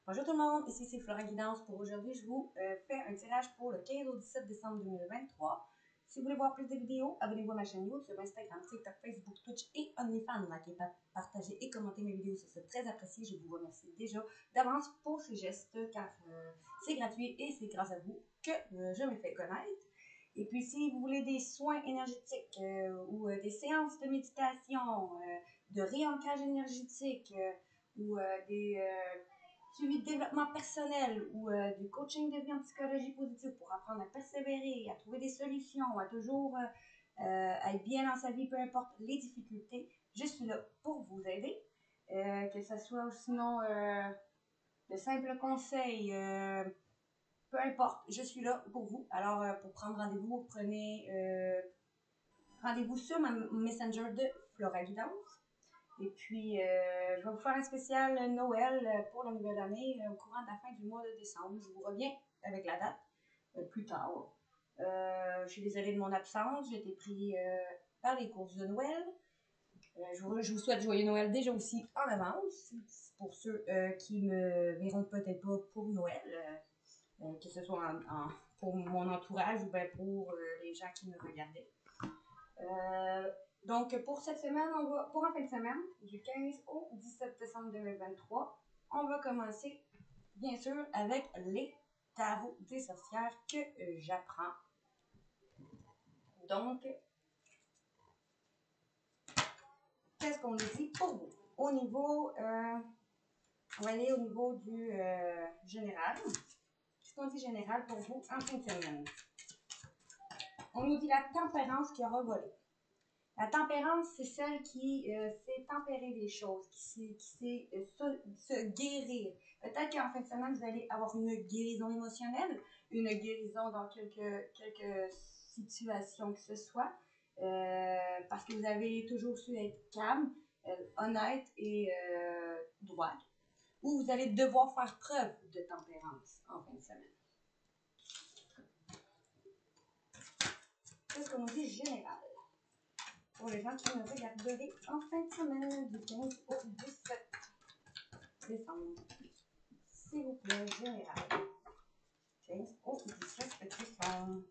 Bonjour tout le monde, ici c'est Flora Guidance. Pour aujourd'hui, je vous fais un tirage pour le 15 au 17 décembre 2023. Si vous voulez voir plus de vidéos, abonnez-vous à ma chaîne YouTube, Instagram, TikTok, Facebook, Twitch et OnlyFans. Likez, partagez et commentez mes vidéos, c'est très apprécié. Je vous remercie déjà d'avance pour ces gestes car c'est gratuit et c'est grâce à vous que je me fais connaître. Et puis si vous voulez des soins énergétiques ou des séances de méditation, de réancrage énergétique ou des suivi de développement personnel ou du coaching de vie en psychologie positive pour apprendre à persévérer, à trouver des solutions, à toujours être bien dans sa vie, peu importe les difficultés, je suis là pour vous aider. Que ce soit sinon de simples conseils, peu importe, je suis là pour vous. Alors, pour prendre rendez-vous, prenez rendez-vous sur ma Messenger de Flora Guidance. Et puis, je vais vous faire un spécial Noël pour la nouvelle année au courant de la fin du mois de décembre. Je vous reviens avec la date plus tard. Je suis désolée de mon absence. J'ai été pris par les courses de Noël. Je vous souhaite joyeux Noël déjà aussi en avance. Pour ceux qui me verront peut-être pas pour Noël, que ce soit pour mon entourage ou bien pour les gens qui me regardaient. Donc, pour cette semaine, pour en fin de semaine, du 15 au 17 décembre 2023, on va commencer, bien sûr, avec les tarots des sorcières que j'apprends. Donc, qu'est-ce qu'on nous dit pour vous? Au niveau, on va aller au niveau du général. Qu'est-ce qu'on dit général pour vous en fin de semaine? On nous dit la tempérance qui aura volé. La tempérance, c'est celle qui sait tempérer les choses, qui sait se guérir. Peut-être qu'en fin de semaine, vous allez avoir une guérison émotionnelle, une guérison dans quelques situations que ce soit, parce que vous avez toujours su être calme, honnête et droite, ou vous allez devoir faire preuve de tempérance en fin de semaine. C'est ce qu'on nous dit général. Pour les gens qui me regarderaient en fin de semaine du 15 au 17 décembre. S'il vous plaît, général. 15 au 17 décembre.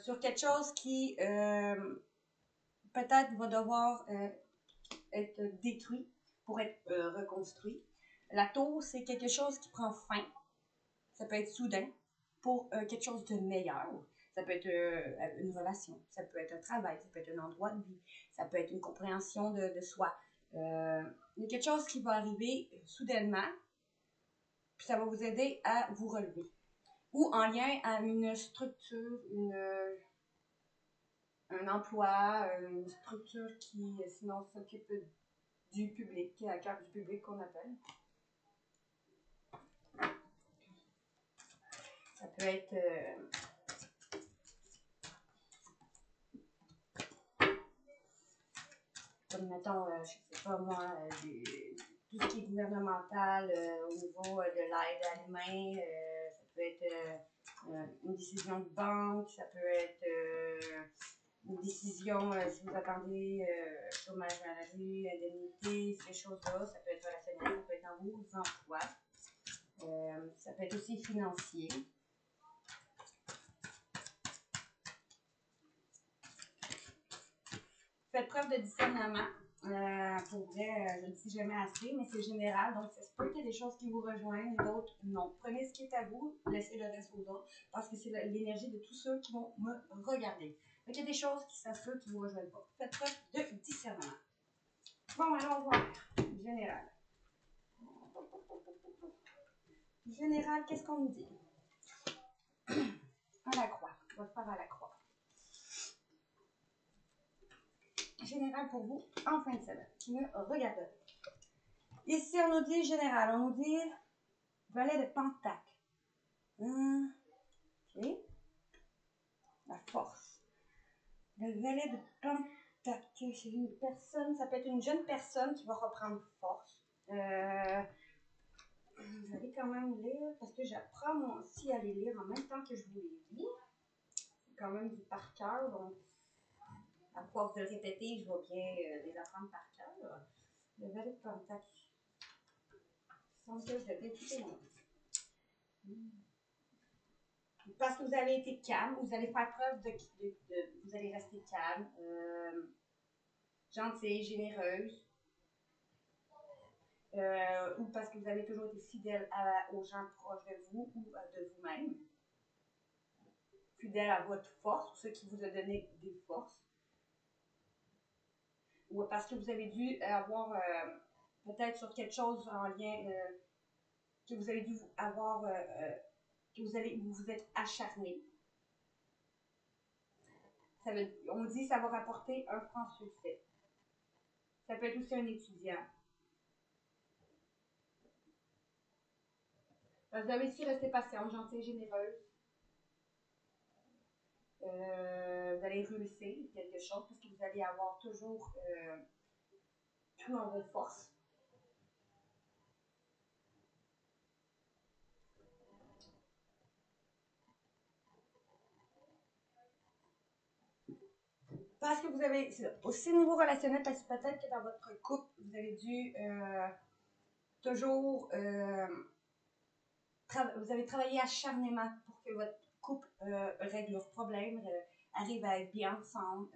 Sur quelque chose qui peut-être va devoir être détruit pour être reconstruit. La tour, c'est quelque chose qui prend fin. Ça peut être soudain pour quelque chose de meilleur. Ça peut être une relation, ça peut être un travail, ça peut être un endroit de vie, ça peut être une compréhension de soi. Il y a quelque chose qui va arriver soudainement, puis ça va vous aider à vous relever. Ou en lien à une structure, un emploi, une structure qui sinon s'occupe du public, à cœur du public qu'on appelle. Ça peut être comme mettons, je sais pas moi, tout ce qui est gouvernemental au niveau de l'aide à l'humain, ça peut être une décision de banque, ça peut être une décision si vous attendez chômage maladie, indemnité, ces choses-là, ça peut être relationnel, ça peut être dans vos emplois, ça peut être aussi financier. Faites preuve de discernement. Pour vrai, je ne le dis jamais assez, mais c'est général. Donc, ça se peut qu'il y ait des choses qui vous rejoignent et d'autres non. Prenez ce qui est à vous, laissez le reste aux autres, parce que c'est l'énergie de tous ceux qui vont me regarder. Donc, il y a des choses qui s'assurent qui ne vous rejoignent pas. Faites preuve de discernement. Bon, allons voir. Général. Général, qu'est-ce qu'on nous dit? À la croix. On va le faire à la croix. Général pour vous en fin de semaine qui me regardent. Ici, on nous dit général, on nous dit valet de pentacle. Ok. La force. Le valet de pentacle, c'est une personne, ça peut être une jeune personne qui va reprendre force. Vous allez quand même lire, parce que j'apprends moi aussi à les lire en même temps que je vous les lis. C'est quand même du par cœur, donc à force de le répéter, je vais bien les apprendre par cœur. Le valet de pentacle. semble que je vais tout moi. Parce que vous avez été calme, vous allez faire preuve vous allez rester calme, gentille, généreuse, ou parce que vous avez toujours été fidèle aux gens proches de vous ou de vous-même, fidèle à votre force, ou ce qui vous a donné des forces, ou parce que vous avez dû avoir peut-être sur quelque chose en lien que vous avez dû avoir, que vous vous êtes acharné. On dit que ça va rapporter un franc succès. Ça peut être aussi un étudiant. Vous avez su rester patiente, gentille, généreuse. Vous allez réussir quelque chose parce que vous allez avoir toujours tout dans vos forces. Parce que vous avez, aussi au niveau relationnel, parce que peut-être que dans votre couple, vous avez dû toujours, vous avez travaillé acharnement pour que votre couple règle leurs problèmes, arrive à être bien ensemble,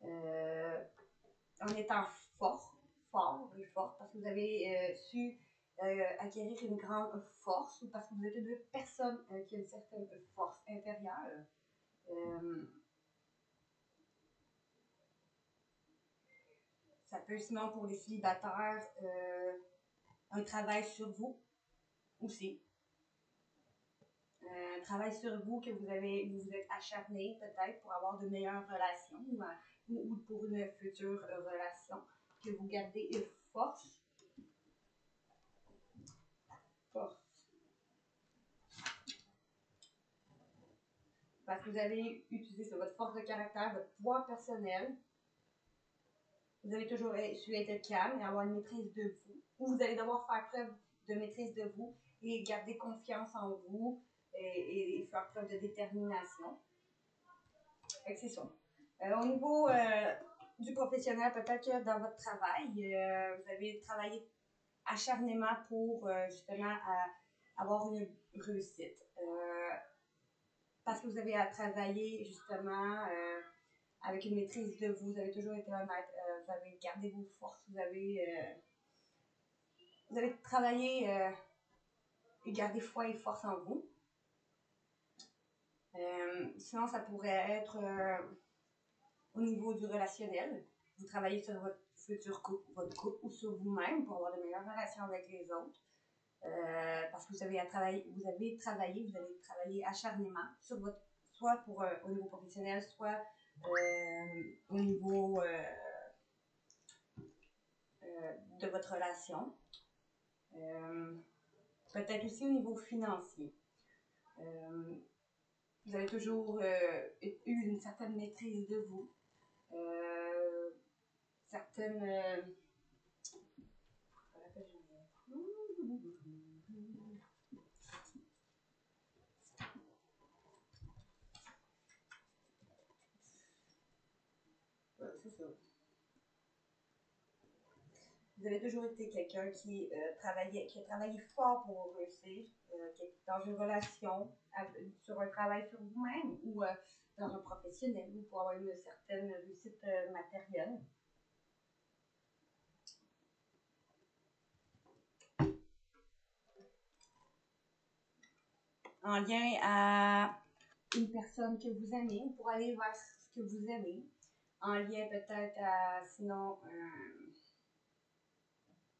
en étant fort et fort, parce que vous avez su acquérir une grande force, ou parce que vous êtes deux personnes qui ont une certaine force intérieure. Ça peut sinon pour les célibataires, un travail sur vous aussi. Un travail sur vous que vous êtes acharné peut-être pour avoir de meilleures relations ou pour une future relation, que vous gardez une force. Parce que vous avez utilisé votre force de caractère, votre pouvoir personnel. Vous avez toujours su être calme et avoir une maîtrise de vous. Ou vous allez devoir faire preuve de maîtrise de vous et garder confiance en vous et faire preuve de détermination. C'est ça. Au niveau du professionnel, peut-être que dans votre travail, vous avez travaillé acharnement pour justement avoir une réussite. Parce que vous avez à travailler justement avec une maîtrise de vous, vous avez toujours été honnête, vous avez gardé vos forces, vous avez travaillé et gardé foi et force en vous. Sinon, ça pourrait être au niveau du relationnel. Vous travaillez sur votre futur couple, votre couple ou sur vous-même pour avoir de meilleures relations avec les autres. Parce que vous allez travailler acharnement sur votre, soit pour, au niveau professionnel, soit au niveau de votre relation. Peut-être aussi au niveau financier. Vous avez toujours eu une certaine maîtrise de vous. Certaines... c'est ça. Vous avez toujours été quelqu'un qui a travaillé fort pour réussir, qui est dans une relation, sur un travail sur vous-même ou dans un professionnel ou pour avoir une certaine réussite matérielle. En lien à une personne que vous aimez ou pour aller vers ce que vous aimez. En lien peut-être à, sinon,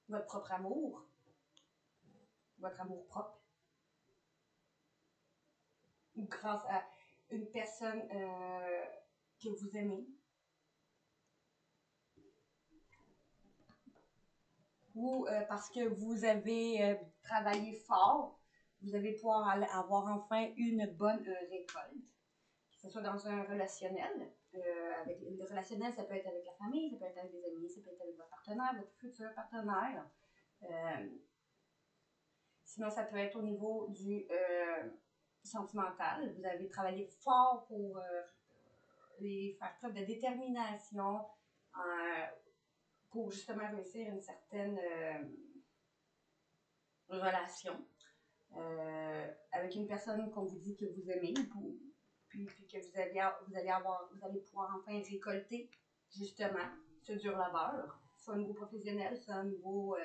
votre propre amour, votre amour propre. Ou grâce à une personne que vous aimez. Ou parce que vous avez travaillé fort, vous allez pouvoir avoir enfin une bonne récolte. Que ce soit dans un relationnel. Le relationnel, ça peut être avec la famille, ça peut être avec des amis, ça peut être avec votre partenaire, votre futur partenaire. Sinon, ça peut être au niveau du sentimental. Vous avez travaillé fort pour faire preuve de détermination pour justement réussir une certaine relation avec une personne qu'on vous dit que vous aimez, puis que vous allez pouvoir enfin récolter justement ce dur labeur, soit au niveau professionnel, soit au niveau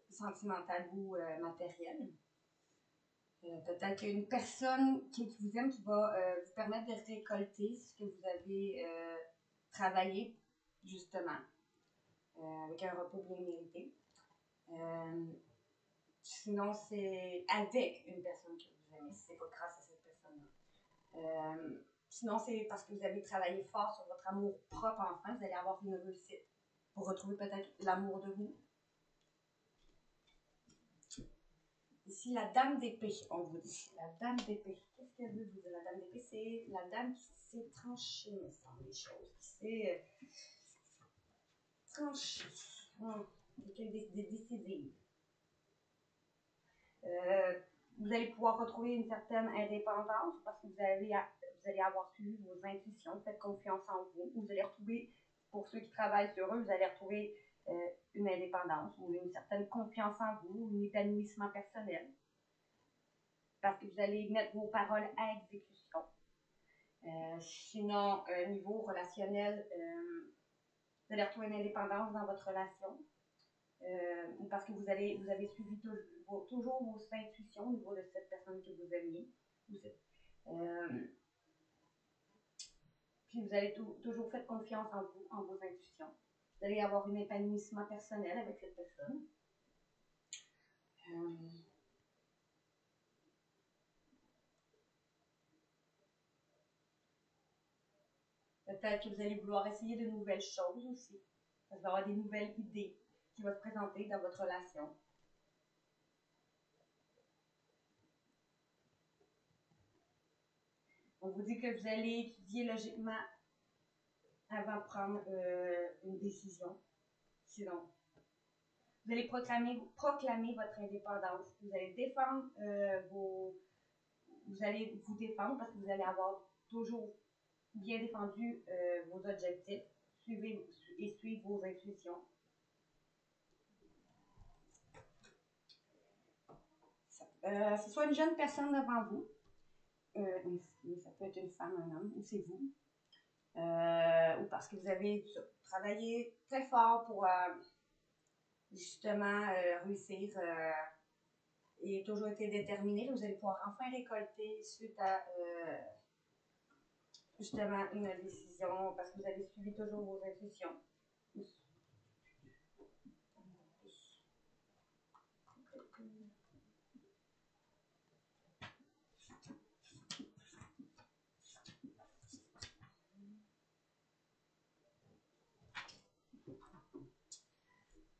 sentimental ou matériel. Peut-être qu'une personne qui vous aime qui va vous permettre de récolter ce que vous avez travaillé justement avec un repos bien mérité. Sinon, c'est avec une personne que vous aimez, si c'est pas grâce à cette personne-là. Sinon, c'est parce que vous avez travaillé fort sur votre amour propre enfant, vous allez avoir une réussite pour retrouver peut-être l'amour de vous. Ici, la dame d'épée, on vous dit. La dame d'épée. Qu'est-ce qu'elle veut vous dire, la dame d'épée? C'est la dame qui s'est tranchée, me semble, les choses. Qui s'est tranchée. Quelqu'un de décisif. Vous allez pouvoir retrouver une certaine indépendance parce que vous allez avoir suivi vos intuitions, faites confiance en vous. Vous allez retrouver, pour ceux qui travaillent sur eux, vous allez retrouver une indépendance ou une certaine confiance en vous, un épanouissement personnel. Parce que vous allez mettre vos paroles à exécution. Sinon, niveau relationnel, vous allez retrouver une indépendance dans votre relation. Parce que vous avez suivi toujours vos intuitions au niveau de cette personne que vous aimiez. Puis vous allez toujours faire confiance en vous, en vos intuitions. Vous allez avoir un épanouissement personnel avec cette personne. Peut-être que vous allez vouloir essayer de nouvelles choses aussi. Vous allez avoir des nouvelles idées qui vont se présenter dans votre relation. On vous dit que vous allez étudier logiquement avant de prendre une décision. Sinon, vous allez proclamer votre indépendance. Vous allez défendre vous allez vous défendre parce que vous allez avoir toujours bien défendu vos objectifs. Suivre vos intuitions. C'est soit une jeune personne devant vous, ça peut être une femme, un homme, ou c'est vous. Ou parce que vous avez travaillé très fort pour justement réussir et toujours été déterminé. Vous allez pouvoir enfin récolter suite à justement une décision parce que vous avez suivi toujours vos intuitions.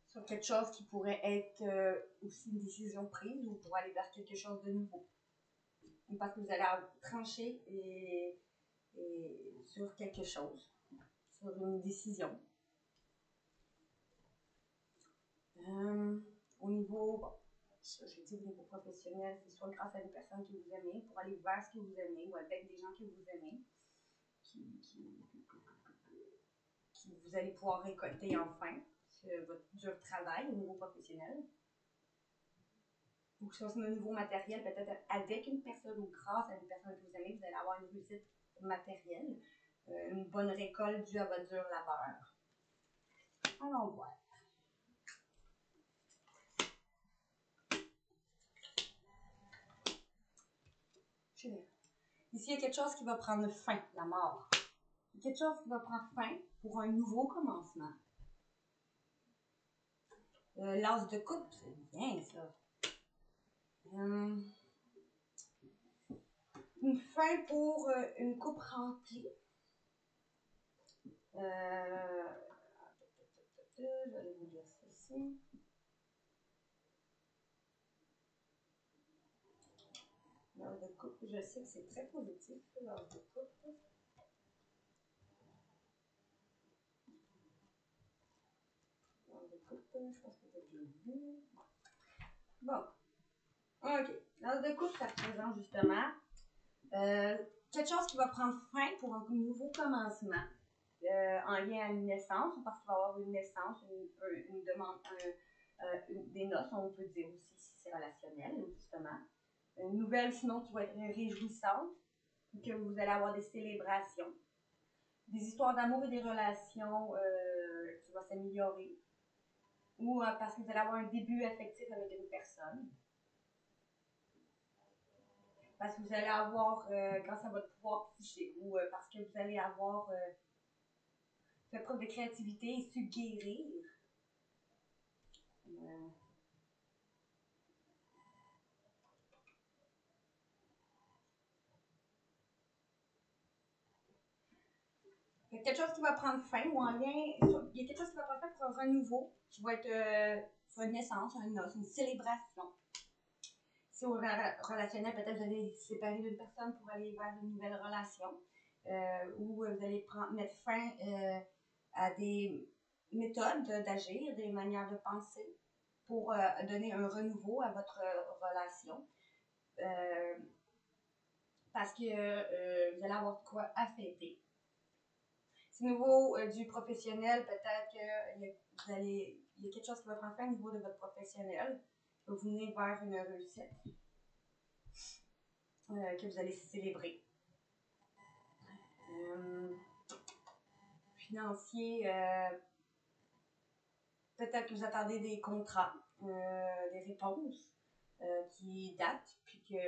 Sur quelque chose qui pourrait être aussi une décision prise ou pour aller vers quelque chose de nouveau. Parce que vous allez trancher et sur quelque chose, sur une décision. Au niveau, j'ai dit au niveau professionnel, c'est soit grâce à des personnes que vous aimez, pour aller vers ce que vous aimez ou avec des gens que vous aimez, qui vous allez pouvoir récolter enfin votre dur travail au niveau professionnel. Ou que ce soit au niveau matériel, peut-être avec une personne ou grâce à une personne que vous aimez, vous allez avoir une réussite matérielle, une bonne récolte due à votre dur labeur. Allons voir. Ici, il y a quelque chose qui va prendre fin, la mort. Il y a quelque chose qui va prendre fin pour un nouveau commencement. L'as de coupe, c'est bien ça. Une fin pour une coupe remplie. J'allais vous dire ceci. L'as de coupe, je sais que c'est très positif, l'as de coupe. L'as de coupe, je pense que vous avez déjà vu. Bon. OK. L'as de coupe, ça représente justement quelque chose qui va prendre fin pour un nouveau commencement en lien à une naissance, ou parce qu'il va y avoir une naissance, une demande, des noces, on peut dire aussi si c'est relationnel, justement. Une nouvelle, sinon, qui va être réjouissante, que vous allez avoir des célébrations. Des histoires d'amour et des relations qui vont s'améliorer. Ou parce que vous allez avoir un début affectif avec une personne. Parce que vous allez avoir, grâce à votre pouvoir psychique, ou parce que vous allez avoir fait preuve de créativité et su guérir. Il y a quelque chose qui va prendre fin ou en lien. Il y a quelque chose qui va prendre fin pour un renouveau, qui va être pour une naissance, une noce, une célébration. Si au relationnel, peut-être vous allez se séparer d'une personne pour aller vers une nouvelle relation, ou vous allez mettre fin à des méthodes d'agir, des manières de penser pour donner un renouveau à votre relation. Parce que vous allez avoir de quoi affecter. C'est au niveau du professionnel, peut-être qu'il y a quelque chose qui va prendre fin au niveau de votre professionnel. Vous venez vers une réussite que vous allez célébrer. Financier, peut-être que vous attendez des contrats, des réponses qui datent, puis que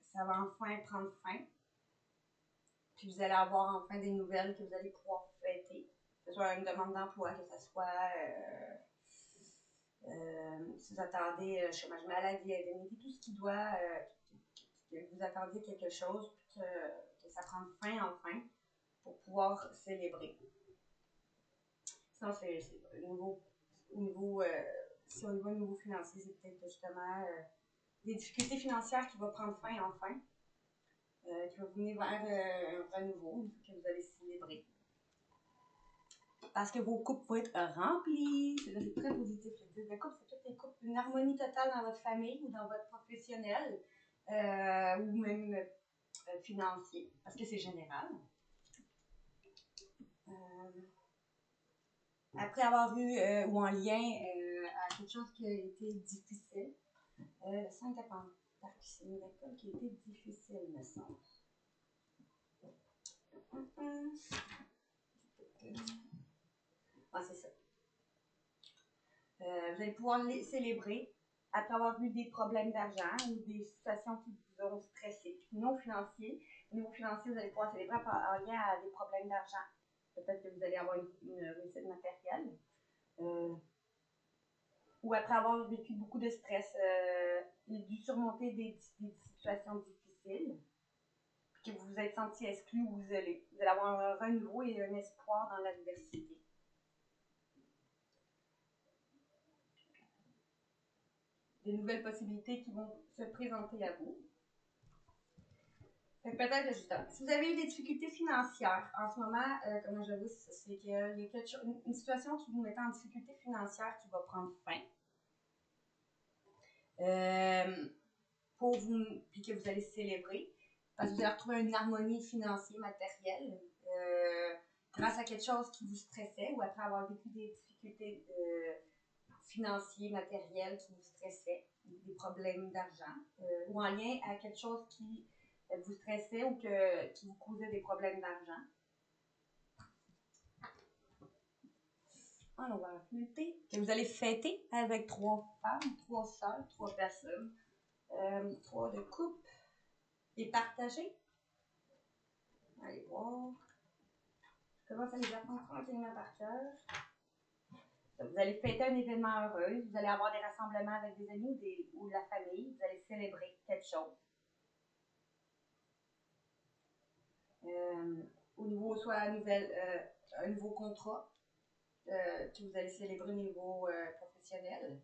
ça va enfin prendre fin. Puis vous allez avoir enfin des nouvelles que vous allez pouvoir fêter. Que ce soit une demande d'emploi, que ce soit si vous attendez chômage maladie, indemnité, tout ce qui doit, que vous attendiez quelque chose, puis que ça prend fin enfin pour pouvoir célébrer. Sinon, c'est au niveau financier, c'est peut-être justement des difficultés financières qui vont prendre fin enfin. Qui va venir vers un renouveau que vous allez célébrer. Parce que vos coupes vont être remplies. C'est très positif. Le 10 de coupe, c'est toutes les coupes. Une harmonie totale dans votre famille ou dans votre professionnel ou même financier. Parce que c'est général. Après avoir eu ou en lien à quelque chose qui a été difficile, le 5 de Pentacle, c'est une école qui a été difficile, me semble. Ah, c'est ça. Vous allez pouvoir les célébrer après avoir eu des problèmes d'argent ou des situations qui vous ont stressé. Non financier. Au niveau financier, vous allez pouvoir célébrer en lien à des problèmes d'argent. Peut-être que vous allez avoir une réussite matérielle. Ou après avoir vécu beaucoup de stress, dû surmonter des situations difficiles, puis que vous vous êtes senti exclu ou isolé. Vous allez avoir un renouveau et un espoir dans l'adversité. Des nouvelles possibilités qui vont se présenter à vous. Peut-être justement, si vous avez eu des difficultés financières en ce moment, comme j'avoue, c'est qu'il y a une situation qui vous met en difficulté financière qui va prendre fin. Pour vous, puis que vous allez célébrer, parce que vous allez retrouver une harmonie financière, matérielle, grâce à quelque chose qui vous stressait ou après avoir vécu des difficultés financières, matérielles qui vous stressaient, des problèmes d'argent, ou en lien à quelque chose qui vous stressait ou qui vous causait des problèmes d'argent. Alors, on va fêter. Que vous allez fêter avec 3 femmes, 3 sœurs, 3 personnes. 3 de coupe et partager. Allez voir. Je commence à les apprendre tranquillement par cœur. Vous allez fêter un événement heureux. Vous allez avoir des rassemblements avec des amis ou de la famille. Vous allez célébrer quelque chose. Au niveau, soit un nouveau contrat que vous allez célébrer au niveau professionnel.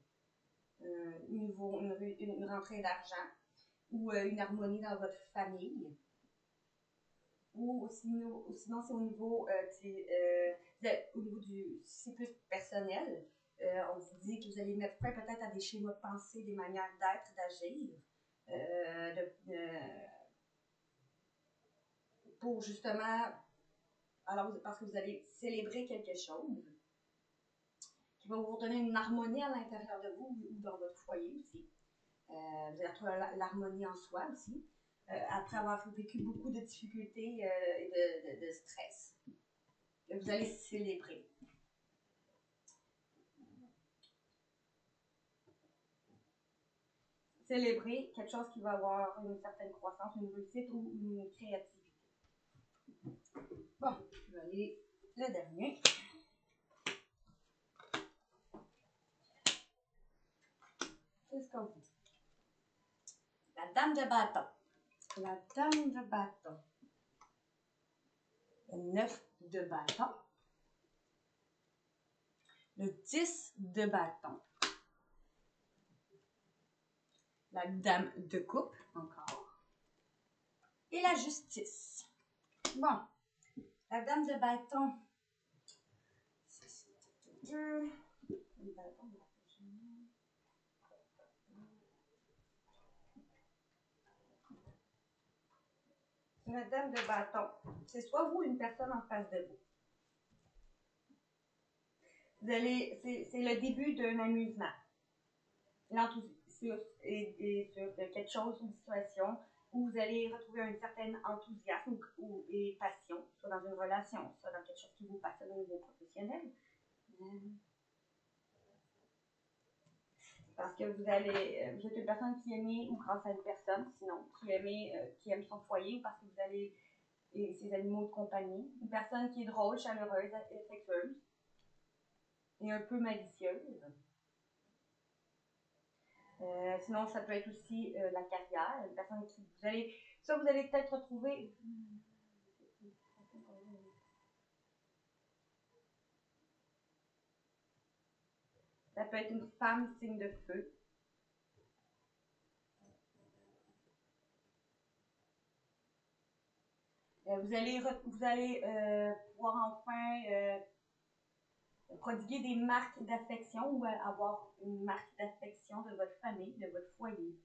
Une rentrée d'argent ou une harmonie dans votre famille. Ou sinon, c'est au niveau du cycle personnel. On vous dit que vous allez mettre fin peut-être à des schémas de pensée, des manières d'être, d'agir, pour justement, alors parce que vous allez célébrer quelque chose qui va vous donner une harmonie à l'intérieur de vous ou dans votre foyer aussi. Vous allez retrouver l'harmonie en soi aussi, après avoir vécu beaucoup de difficultés et de stress. Vous allez célébrer. Célébrer quelque chose qui va avoir une certaine croissance, une réussite ou une créativité. Bon, je vais aller le dernier. Qu'est-ce qu'on dit? La dame de bâton. La dame de bâton. Le 9 de bâton. Le 10 de bâton. La dame de coupe, encore. Et la justice. Bon, la dame de bâton. La dame de bâton, c'est soit vous ou une personne en face de vous. C'est le début d'un amusement. L'enthousiasme et sur quelque chose, une situation où vous allez retrouver un certain enthousiasme et passion, soit dans une relation, soit dans quelque chose qui vous passionne au niveau professionnel. Parce que vous êtes une personne qui aime, ou grâce à une personne, sinon, qui aime son foyer, ou parce que vous allez ses animaux de compagnie. Une personne qui est drôle, chaleureuse, affectueuse et un peu malicieuse. Sinon, ça peut être aussi la carrière, une personne qui vous allez peut-être retrouver. Ça peut être une femme signe de feu. Vous allez pouvoir enfin prodiguer des marques d'affection ou avoir une marque d'affection de votre famille, de votre foyer.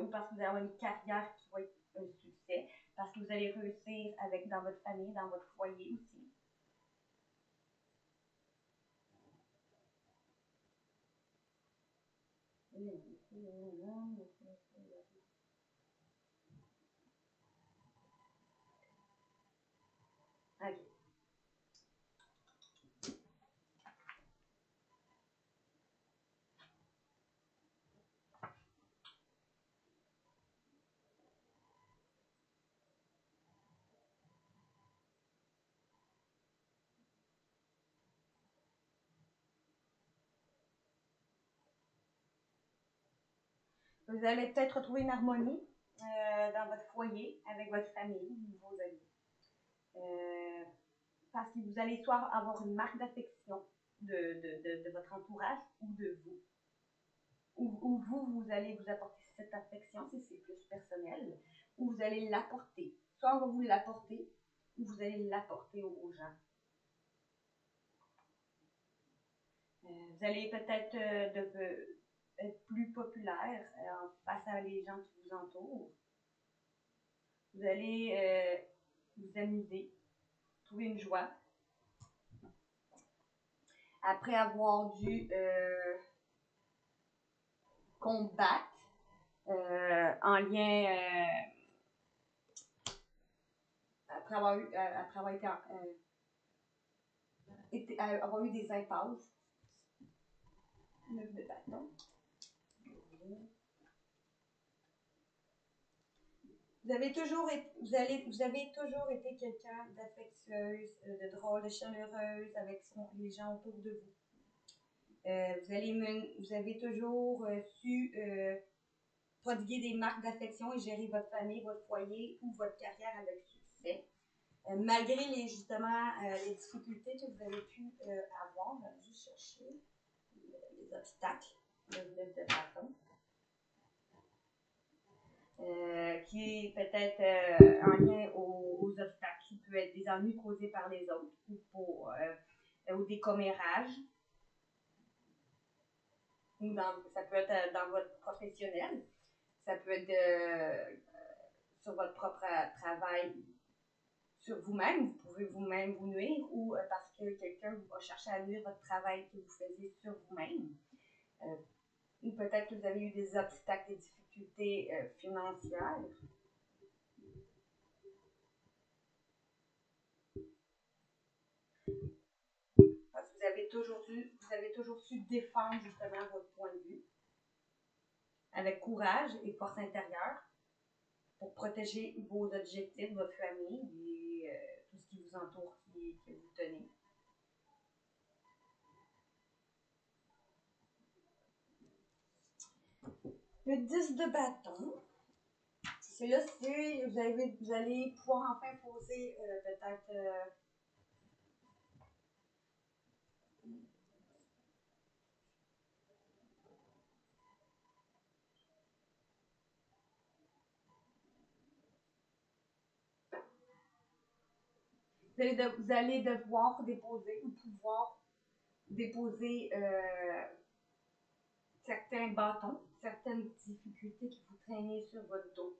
Ou parce que vous allez avoir une carrière qui va être un succès, parce que vous allez réussir dans votre famille, dans votre foyer aussi. OK. Vous allez peut-être retrouver une harmonie dans votre foyer, avec votre famille, vos amis. Parce que vous allez soit avoir une marque d'affection de votre entourage ou de vous. Ou vous allez vous apporter cette affection, si c'est plus personnel, ou vous allez l'apporter. Soit on va vous l'apporter, ou vous allez l'apporter aux gens. Vous allez peut-être être plus populaire face à les gens qui vous entourent. Vous allez vous amuser, trouver une joie. Après avoir dû combattre en lien, après avoir eu des impasses, 9 de bâton. Vous avez toujours été quelqu'un d'affectueuse, de drôle, de chaleureuse avec les gens autour de vous. Vous avez toujours su prodiguer des marques d'affection et gérer votre famille, votre foyer ou votre carrière avec succès. Malgré les difficultés que vous avez pu avoir, je vais juste chercher les obstacles de bâton. Qui est peut-être en lien aux obstacles, qui peut être des ennuis causés par les autres ou des commérages. Ça peut être dans votre professionnel, ça peut être sur votre propre travail, sur vous-même, vous pouvez vous-même vous nuire, ou parce que quelqu'un va chercher à nuire votre travail que vous faisiez sur vous-même. Ou peut-être que vous avez eu des obstacles, des difficultés financières. Parce que vous avez toujours su défendre justement votre point de vue avec courage et force intérieure pour protéger vos objectifs, votre famille et tout ce qui vous entoure, que vous tenez. Le 10 de bâton, c'est là, vous allez pouvoir enfin poser peut-être vous allez devoir déposer ou pouvoir déposer certains bâtons, certaines difficultés qui vous traînaient sur votre dos.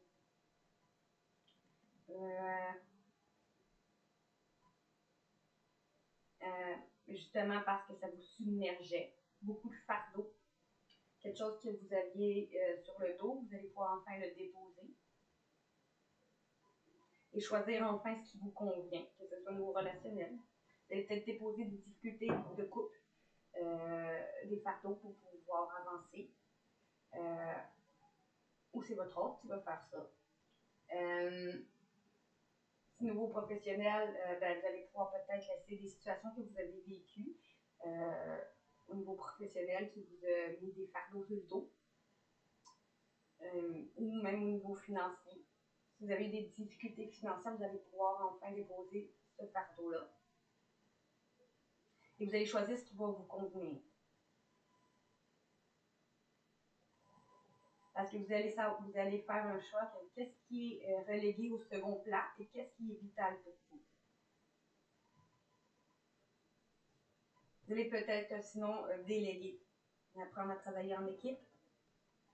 Justement parce que ça vous submergeait. Beaucoup de fardeau. Quelque chose que vous aviez sur le dos, vous allez pouvoir enfin le déposer. Et choisir enfin ce qui vous convient, que ce soit au niveau relationnel. Vous allez peut-être déposer des difficultés de couple, des fardeaux pour pouvoir avancer. Ou c'est votre autre qui va faire ça. Au niveau professionnel, vous allez pouvoir peut-être laisser des situations que vous avez vécues au niveau professionnel qui vous a mis des fardeaux sur le dos. Ou même au niveau financier. Si vous avez des difficultés financières, vous allez pouvoir enfin déposer ce fardeau-là. Et vous allez choisir ce qui va vous convenir. Parce que vous allez faire un choix de qu'est-ce qui est relégué au second plan et qu'est-ce qui est vital pour vous. Vous allez peut-être sinon déléguer, apprendre à travailler en équipe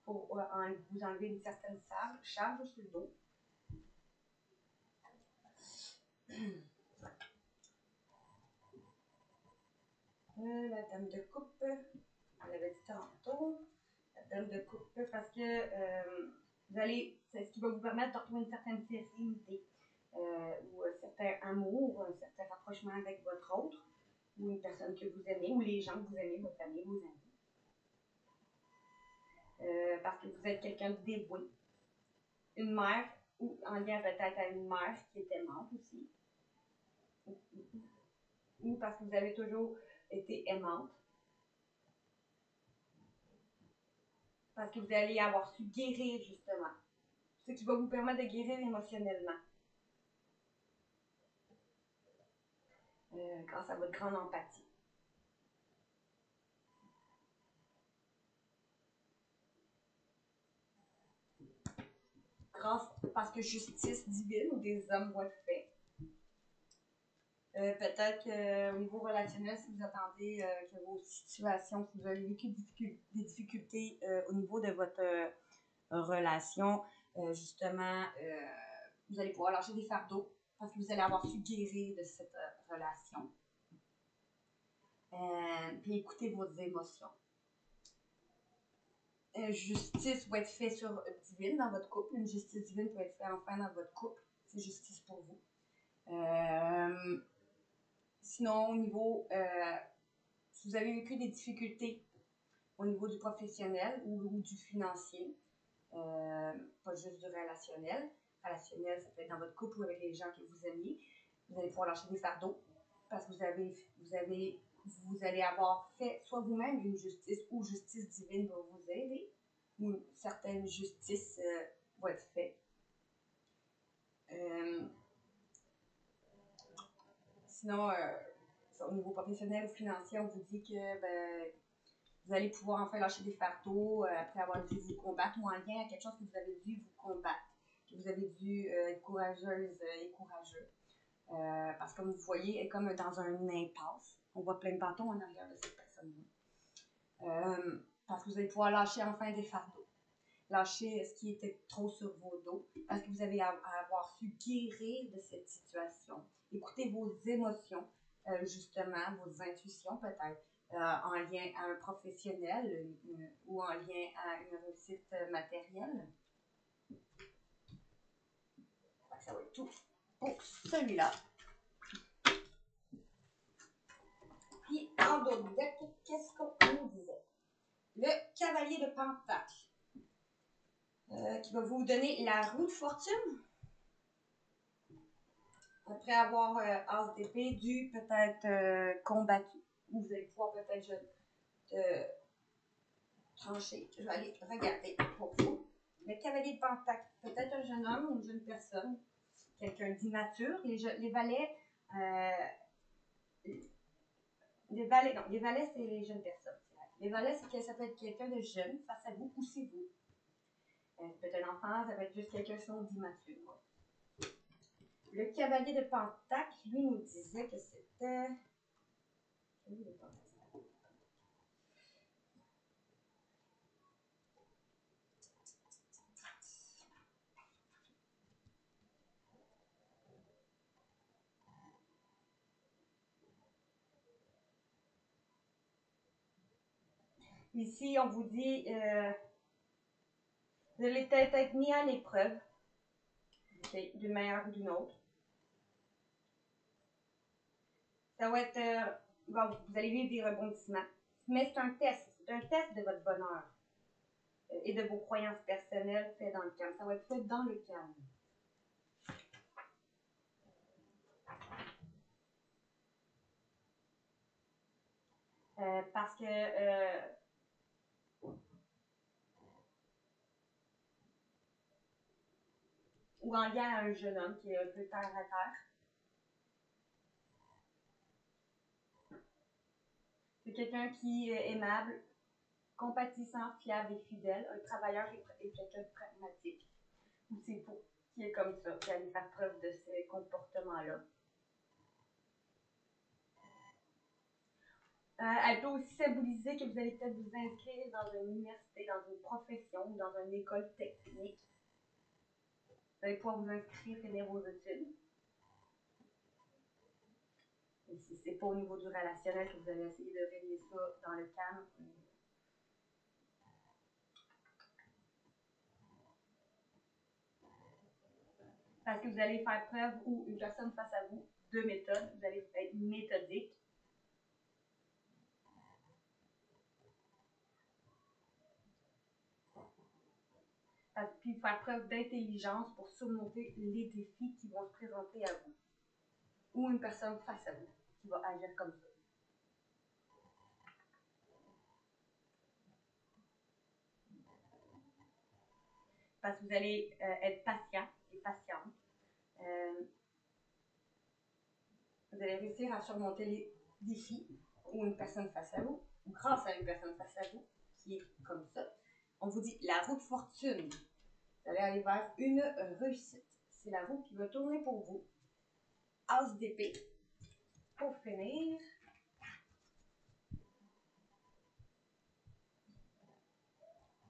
pour vous enlever une certaine charge sur le dos. La dame de coupe, on l'avait dit tantôt. La dame de coupe, parce que c'est ce qui va vous permettre de retrouver une certaine sérénité, ou un certain amour, un certain rapprochement avec votre autre, ou une personne que vous aimez, ou les gens que vous aimez, votre famille, vos amis. Parce que vous êtes quelqu'un de dévoué. Une mère, ou en lien peut-être à une mère qui est aimante aussi. Ou parce que vous avez toujours été aimante. Parce que vous allez avoir su guérir, justement. Ce qui va vous permettre de guérir émotionnellement. Grâce à votre grande empathie. Parce que justice divine ou des hommes vont être faits. Peut-être qu'au niveau relationnel, si vous attendez que vos situations, si vous avez vécu des difficultés au niveau de votre relation, justement, vous allez pouvoir lâcher des fardeaux parce que vous allez avoir su guérir de cette relation. Puis écouter vos émotions. Justice va être faite divine dans votre couple. Une justice divine peut être faite enfin dans votre couple. C'est justice pour vous. Sinon, au niveau, si vous avez vécu des difficultés au niveau du professionnel ou du financier, pas juste du relationnel. Relationnel, ça peut être dans votre couple ou avec les gens que vous aimez. Vous allez pouvoir lâcher des fardeaux parce que vous allez avoir fait soit vous-même une justice ou justice divine va vous aider ou certaines justices vont être faites. Sinon, au niveau professionnel ou financier, on vous dit que vous allez pouvoir enfin lâcher des fardeaux après avoir dû vous combattre ou en lien à quelque chose que vous avez dû vous combattre, que vous avez dû être courageuse et courageux. Parce que comme vous voyez, elle est comme dans une impasse. On voit plein de bâtons en arrière de cette personne-là. Parce que vous allez pouvoir lâcher enfin des fardeaux. lâcher ce qui était trop sur vos dos, parce que vous avez à avoir su guérir de cette situation. Écoutez vos émotions, justement, vos intuitions peut-être, en lien à un professionnel ou en lien à une réussite matérielle. Ça va être tout pour celui-là. Puis, en d'autres deck, qu'est-ce qu'on nous disait? Le cavalier de Pentacle, qui va vous donner la roue de fortune. Après avoir as d'épée, du peut-être combattu. Ou vous allez pouvoir peut-être trancher. Je vais aller regarder pour vous. Le cavalier de Pentacle, peut-être un jeune homme ou une jeune personne. Quelqu'un d'immature. Les valets, les valets, c'est les jeunes personnes. Les valets, c'est que ça peut être quelqu'un de jeune face à vous ou c'est vous. Ça peut être un enfant, ça peut être juste quelqu'un d'immature. Le cavalier de Pentacle, lui, nous disait que c'était... Ici, on vous dit, vous allez peut-être être mis à l'épreuve, d'une manière ou d'une autre. Ça va être, bon, vous allez vivre des rebondissements, mais c'est un test de votre bonheur et de vos croyances personnelles faites dans le calme. Ça va être fait dans le calme. Parce que ou en lien à un jeune homme qui est un peu terre à terre. C'est quelqu'un qui est aimable, compatissant, fiable et fidèle, un travailleur et quelqu'un de pragmatique. Ou c'est pour qui est comme ça, qui allait faire preuve de ces comportements-là. Elle peut aussi symboliser que vous allez peut-être vous inscrire dans une université, dans une profession ou dans une école technique. Vous allez pouvoir vous inscrire, finir vos études. Et si ce n'est pas au niveau du relationnel que vous allez essayer de régler ça dans le calme, parce que vous allez faire preuve ou une personne face à vous de méthode, vous allez être méthodique. Puis faire preuve d'intelligence pour surmonter les défis qui vont se présenter à vous. Ou une personne face à vous qui va agir comme ça. Parce que vous allez être patient et patiente. Vous allez réussir à surmonter les défis ou une personne face à vous, ou grâce à une personne face à vous qui est comme ça. On vous dit la roue de fortune. Vous allez aller vers une réussite. C'est la roue qui va tourner pour vous. As d'épée. Pour finir.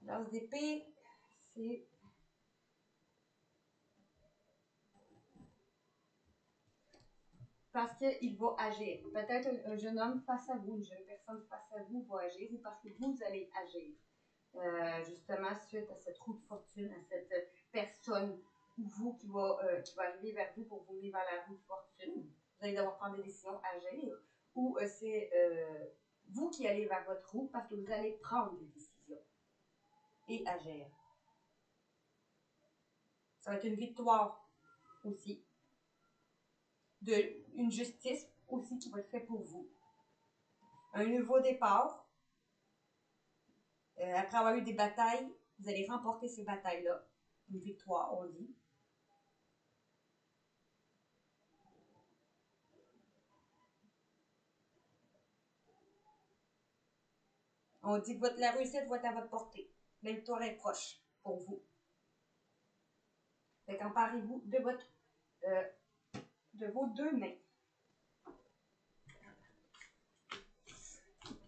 L'as d'épée, c'est... Parce qu'il va agir. Peut-être un jeune homme face à vous, une jeune personne face à vous va agir, ou parce que vous allez agir. Justement, suite à cette roue de fortune, à cette personne ou vous qui va arriver vers vous pour vous mener vers la roue de fortune. Vous allez devoir prendre des décisions, agir, ou c'est vous qui allez vers votre roue parce que vous allez prendre des décisions et agir. Ça va être une victoire aussi, une justice aussi qui va être faite pour vous. Un nouveau départ. Après avoir eu des batailles, vous allez remporter ces batailles-là. Une victoire, on dit. On dit que la réussite va être à votre portée. La victoire est proche pour vous. Fait qu'emparez-vous de vos deux mains.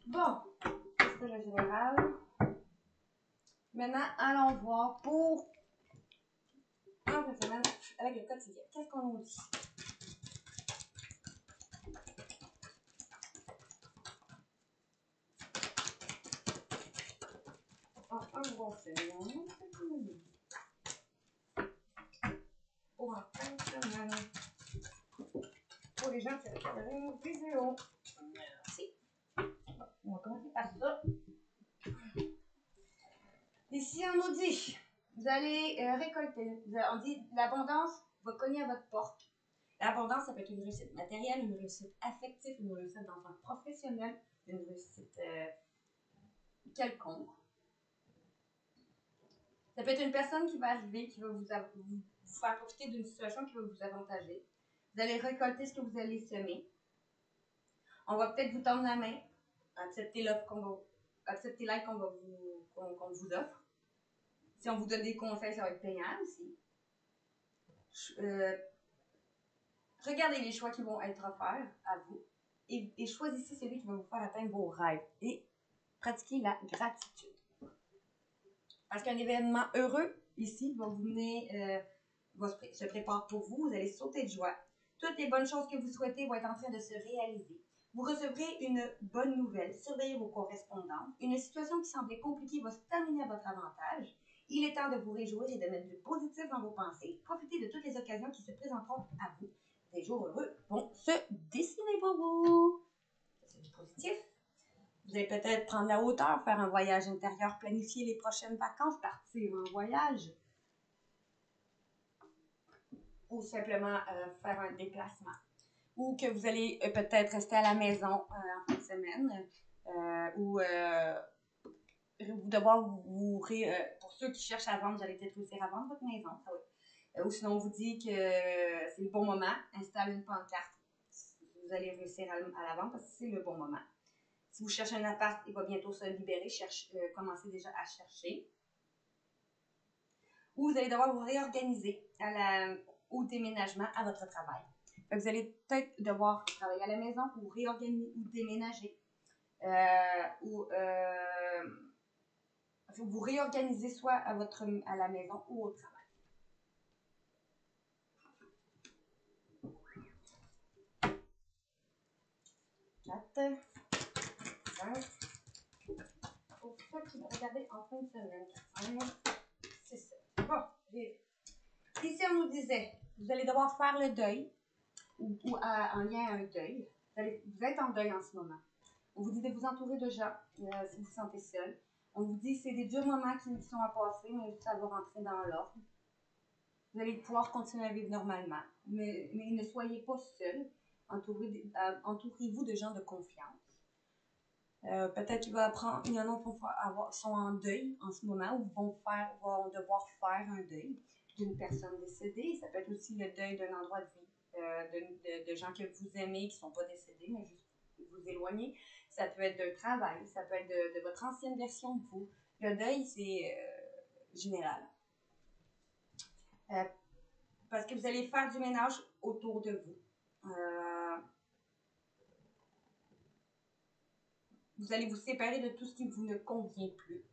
Bon, c'est ça le général. Maintenant, allons voir pour en fin de semaine avec le quotidien. Qu'est-ce qu'on nous dit? Un bon semaine. Pour en fin de semaine. Pour les gens qui regardent une vidéo. Merci. Bon, on va commencer par ça. Ici, on nous dit, vous allez récolter. On dit l'abondance va cogner à votre porte. L'abondance, ça peut être une réussite matérielle, une réussite affective, une réussite dans le sens professionnel, une réussite quelconque. Ça peut être une personne qui va arriver, qui va vous faire profiter d'une situation qui va vous avantager. Vous allez récolter ce que vous allez semer. On va peut-être vous tendre la main, accepter l'aide qu'on vous offre. Si on vous donne des conseils, ça va être payant aussi. Regardez les choix qui vont être offerts à vous et choisissez celui qui va vous faire atteindre vos rêves et pratiquez la gratitude. Parce qu'un événement heureux ici va vous mener, se prépare pour vous, vous allez sauter de joie. Toutes les bonnes choses que vous souhaitez vont être en train de se réaliser. Vous recevrez une bonne nouvelle, surveillez vos correspondances. Une situation qui semblait compliquée va se terminer à votre avantage. Il est temps de vous réjouir et de mettre du positif dans vos pensées. Profitez de toutes les occasions qui se présenteront à vous. Des jours heureux vont se dessiner pour vous. C'est du positif. Vous allez peut-être prendre la hauteur, faire un voyage intérieur, planifier les prochaines vacances, partir en voyage. Ou simplement faire un déplacement. Ou que vous allez peut-être rester à la maison en fin de semaine. Ou vous devoir pour ceux qui cherchent à vendre, vous allez peut-être réussir à vendre votre maison. Ou sinon, on vous dit que c'est le bon moment, installe une pancarte. Vous allez réussir à la vendre parce que c'est le bon moment. Si vous cherchez un appart, il va bientôt se libérer. Commencez déjà à chercher. Ou vous allez devoir vous réorganiser au déménagement à votre travail. Donc, vous allez peut-être devoir travailler à la maison ou réorganiser ou déménager. Vous réorganiser soit à la maison ou au travail. 4, 5, pour ceux qui me regardaient en fin de semaine, 5, 6, bon, ici on nous disait, vous allez devoir faire le deuil, ou en lien à un deuil. Vous êtes en deuil en ce moment. On vous dit de vous entourer de gens si vous vous sentez seul. On vous dit que c'est des durs moments qui sont à passer, mais ça va rentrer dans l'ordre. Vous allez pouvoir continuer à vivre normalement, mais ne soyez pas seul. Entourez-vous de gens de confiance. Peut-être qu'il y en a qui sont en deuil en ce moment ou vont devoir faire un deuil d'une personne décédée. Ça peut être aussi le deuil d'un endroit de vie, de gens que vous aimez qui ne sont pas décédés, mais juste vous éloigner. Ça peut être d'un travail, ça peut être de votre ancienne version de vous. Le deuil, c'est général. Parce que vous allez faire du ménage autour de vous. Vous allez vous séparer de tout ce qui vous ne convient plus.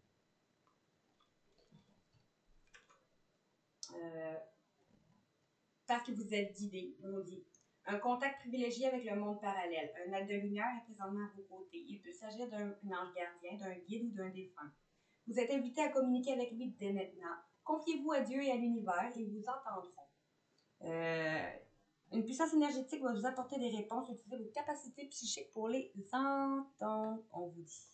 Parce que vous êtes guidé, on dit. Un contact privilégié avec le monde parallèle. Un acte de lumière est présentement à vos côtés. Il peut s'agir d'un ange gardien, d'un guide ou d'un défunt. Vous êtes invité à communiquer avec lui dès maintenant. Confiez-vous à Dieu et à l'univers et ils vous entendront. Une puissance énergétique va vous apporter des réponses. Utilisez vos capacités psychiques pour les entendre, on vous dit.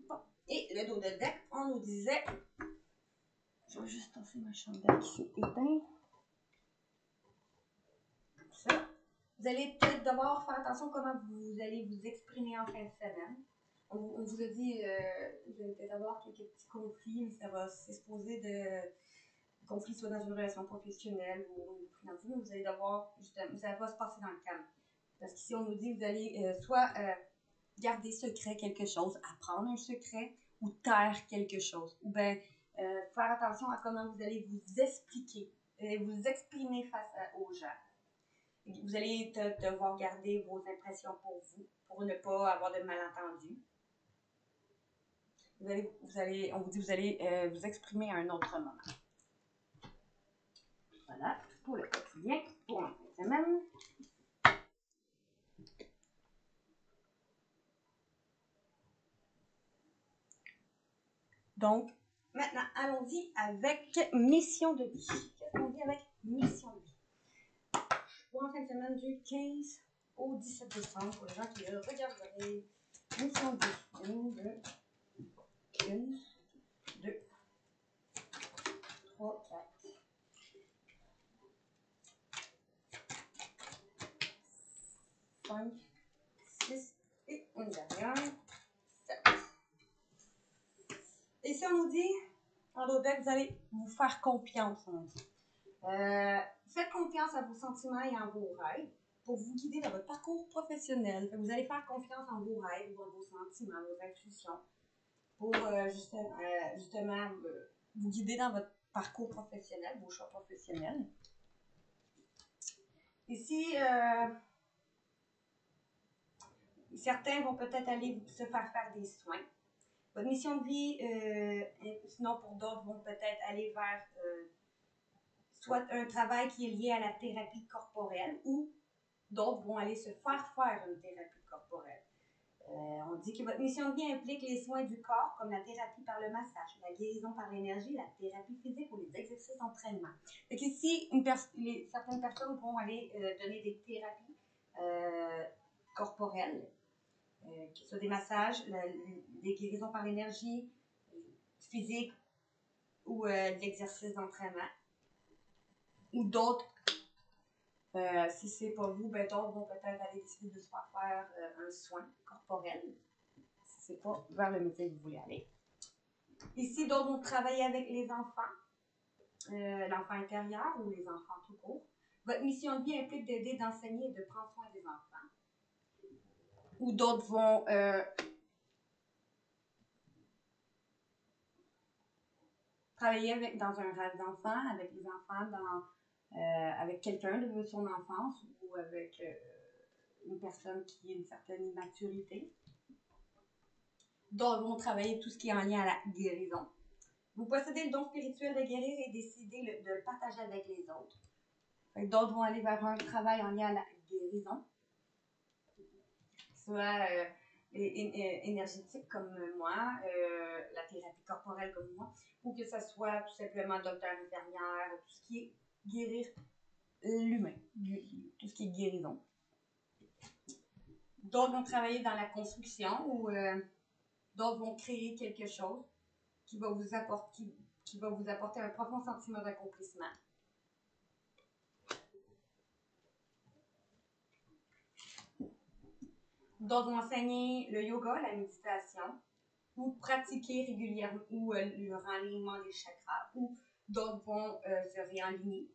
Bon. Et le dos de deck, on nous disait... Je vais juste tasser ma chandelle qui s'est éteinte. Comme ça. Vous allez peut-être devoir faire attention à comment vous allez vous exprimer en fin de semaine. On vous a dit, vous allez peut-être avoir quelques petits conflits, mais ça va s'exposer de conflits soit dans une relation professionnelle ou financière, mais vous allez devoir, justement, ça va se passer dans le calme. Parce qu'ici, on nous dit que vous allez soit garder secret quelque chose, apprendre un secret ou taire quelque chose. Ou bien faire attention à comment vous allez vous expliquer, vous exprimer face aux gens. Vous allez devoir garder vos impressions pour vous, pour ne pas avoir de malentendus. On vous dit que vous allez vous exprimer à un autre moment. Voilà, pour le quotidien, pour la fin de semaine. Donc, maintenant, allons-y avec mission de vie. Qu'est-ce qu'on dit avec mission de vie? Pour la fin de semaine du 15 au 17 décembre, pour les gens qui le regarderaient. Mission de vie. 1, 2, 3, 4. 5, 6 et une dernière, 7. Et si on nous dit, en d'autres termes, vous allez vous faire confiance, on dit. Faites confiance à vos sentiments et en vos rêves pour vous guider dans votre parcours professionnel. Vous allez faire confiance en vos rêves, dans vos sentiments, vos intuitions pour justement vous guider dans votre parcours professionnel, vos choix professionnels. Ici, certains vont peut-être aller se faire des soins. Votre mission de vie, sinon pour d'autres, vont peut-être aller vers soit un travail qui est lié à la thérapie corporelle ou d'autres vont aller se faire une thérapie corporelle. On dit que votre mission de vie implique les soins du corps, comme la thérapie par le massage, la guérison par l'énergie, la thérapie physique ou les exercices d'entraînement. Donc ici, certaines personnes vont aller donner des thérapies corporelles, que ce soit des massages, des guérisons par l'énergie, physique ou de l'exercice d'entraînement. Ou d'autres, si c'est pas vous, ben d'autres vont peut-être aller décider de se faire un soin corporel, si c'est pas vers le métier que vous voulez aller. Ici, d'autres vont travailler avec les enfants, l'enfant intérieur ou les enfants tout court. Votre mission de vie implique d'aider, d'enseigner et de prendre soin des enfants. Ou d'autres vont travailler dans un rêve d'enfant, avec les enfants, avec quelqu'un de son enfance ou avec une personne qui a une certaine immaturité. D'autres vont travailler tout ce qui est en lien à la guérison. Vous possédez le don spirituel de guérir et décider de le partager avec les autres. D'autres vont aller vers un travail en lien à la guérison, soit énergétique comme moi, la thérapie corporelle comme moi, ou que ce soit tout simplement docteur infirmière, tout ce qui est guérir l'humain, tout ce qui est guérison. D'autres vont travailler dans la construction ou d'autres vont créer quelque chose qui va vous apporter un profond sentiment d'accomplissement. D'autres vont enseigner le yoga, la méditation, ou pratiquer régulièrement, ou le renlignement des chakras, ou d'autres vont se réaligner.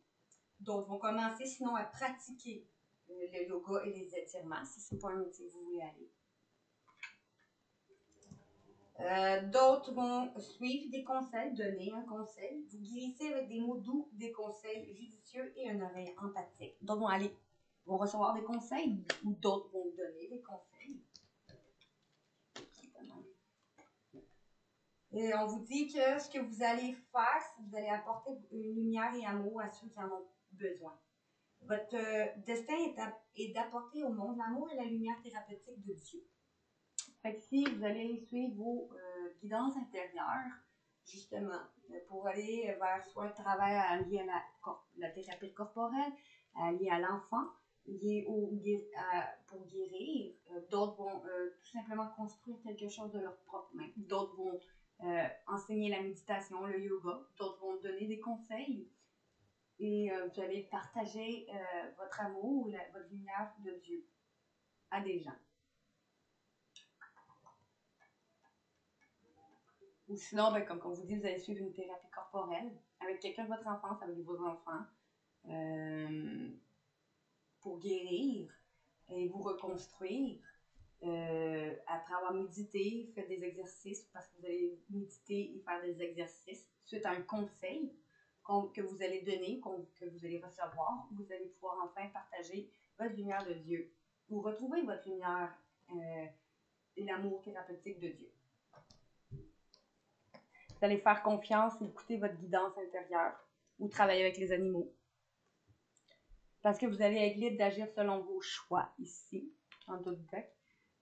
D'autres vont commencer sinon à pratiquer le yoga et les étirements, si ce n'est pas un métier que vous voulez aller. D'autres vont suivre des conseils, donner un conseil. Vous guérissez avec des mots doux, des conseils judicieux et une oreille empathique. D'autres vont recevoir des conseils ou d'autres vont donner des conseils. Et on vous dit que ce que vous allez faire, c'est que vous allez apporter une lumière et amour à ceux qui en ont besoin. Votre destin est d'apporter au monde l'amour et la lumière thérapeutique de Dieu. Fait que si vous allez suivre vos guidances intérieures, justement, pour aller vers soit un travail lié à la thérapie corporelle, lié à l'enfant, lié pour guérir, d'autres vont tout simplement construire quelque chose de leur propre main, d'autres vont enseigner la méditation, le yoga, d'autres vont donner des conseils et vous allez partager votre amour, votre lumière de Dieu à des gens. Ou sinon, comme on vous dit, vous allez suivre une thérapie corporelle avec quelqu'un de votre enfance, avec vos enfants, pour guérir et vous reconstruire. Après avoir médité, faites des exercices parce que vous allez méditer et faire des exercices suite à un conseil que vous allez donner, que vous allez recevoir, vous allez pouvoir enfin partager votre lumière de Dieu ou retrouver votre lumière et l'amour thérapeutique de Dieu. Vous allez faire confiance et écouter votre guidance intérieure ou travailler avec les animaux. Parce que vous allez être libre d'agir selon vos choix ici, en tout deck.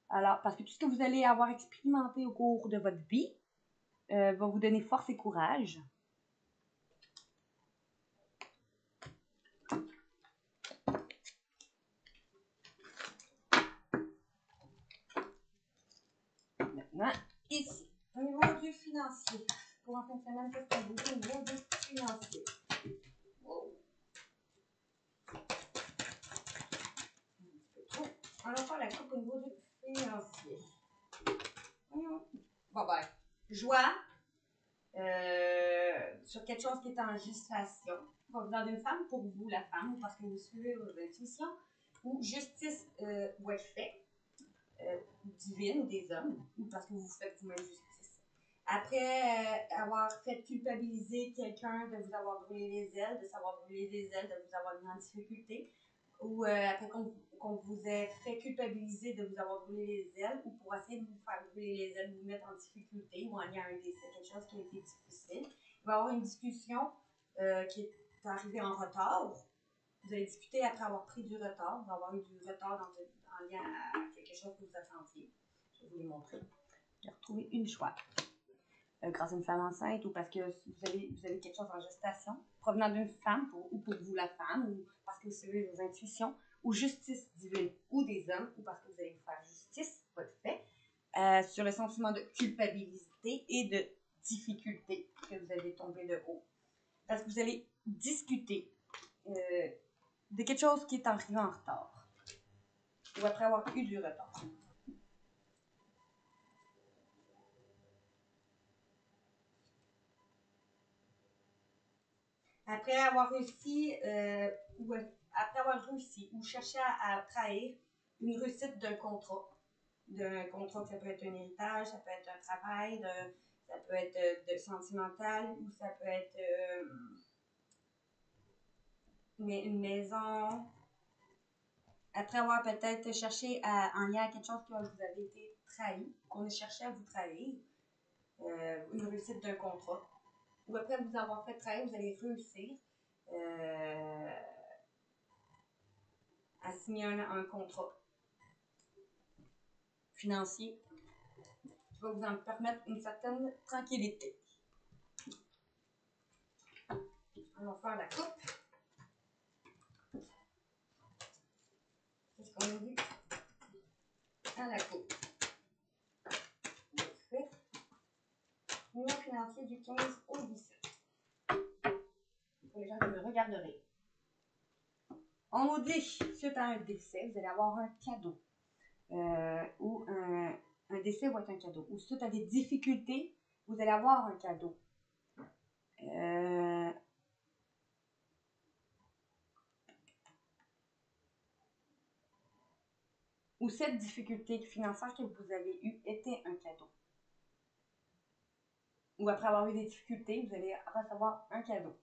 Alors, parce que tout ce que vous allez avoir expérimenté au cours de votre vie va vous donner force et courage. Maintenant, ici, au niveau du financier. Pour en fin de semaine, qu'est-ce qu'on vous dit au niveau du financier? Wow. On va faire la coupe au niveau du financier. Bon ben, joie sur quelque chose qui est en gestation. Provenant d'une femme pour vous, la femme, ou parce que vous suivez vos intuitions. Ou justice ou effet divine ou des hommes, ou parce que vous faites vous-même justice. Après avoir fait culpabiliser quelqu'un de vous avoir brûlé les ailes, de savoir brûler les ailes, de vous avoir mis en difficulté, ou après qu'on vous ait fait culpabiliser de vous avoir brûlé les ailes, ou pour essayer de vous faire brûler les ailes, vous mettre en difficulté, ou en lien à un décès, quelque chose qui a été difficile. Il va y avoir une discussion qui est arrivée en retard. Vous allez discuter après avoir pris du retard. Vous allez avoir eu du retard en lien à quelque chose que vous attendiez. Je vais vous les montrer. J'ai retrouvé une choix. Grâce à une femme enceinte ou parce que vous avez quelque chose en gestation, provenant d'une femme ou pour vous la femme, ou parce que vous suivez vos intuitions, ou justice divine ou des hommes, ou parce que vous allez vous faire justice, votre fait, sur le sentiment de culpabilité et de difficulté que vous allez tomber de haut. Parce que vous allez discuter de quelque chose qui est arrivé en retard ou après avoir eu du retard. Après avoir réussi ou cherché à trahir une réussite d'un contrat. D'un contrat, ça peut être un héritage, ça peut être un travail, ça peut être de sentimental, ou ça peut être une maison. Après avoir peut-être cherché en lien à quelque chose que vous avez été trahi, qu'on a cherché à vous trahir, une réussite d'un contrat. Ou après vous avoir fait trahir, vous allez réussir à signer un contrat financier qui va vous en permettre une certaine tranquillité. On va faire la coupe. Qu'est-ce qu'on a vu à la coupe? Parfait. Numéro financier du 15 au 17. Pour les gens qui me regarderaient. On nous dit, suite à un décès, vous allez avoir un cadeau. Ou un décès va être un cadeau. Ou suite à des difficultés, vous allez avoir un cadeau. Ou cette difficulté financière que vous avez eue était un cadeau. Ou après avoir eu des difficultés, vous allez recevoir un cadeau.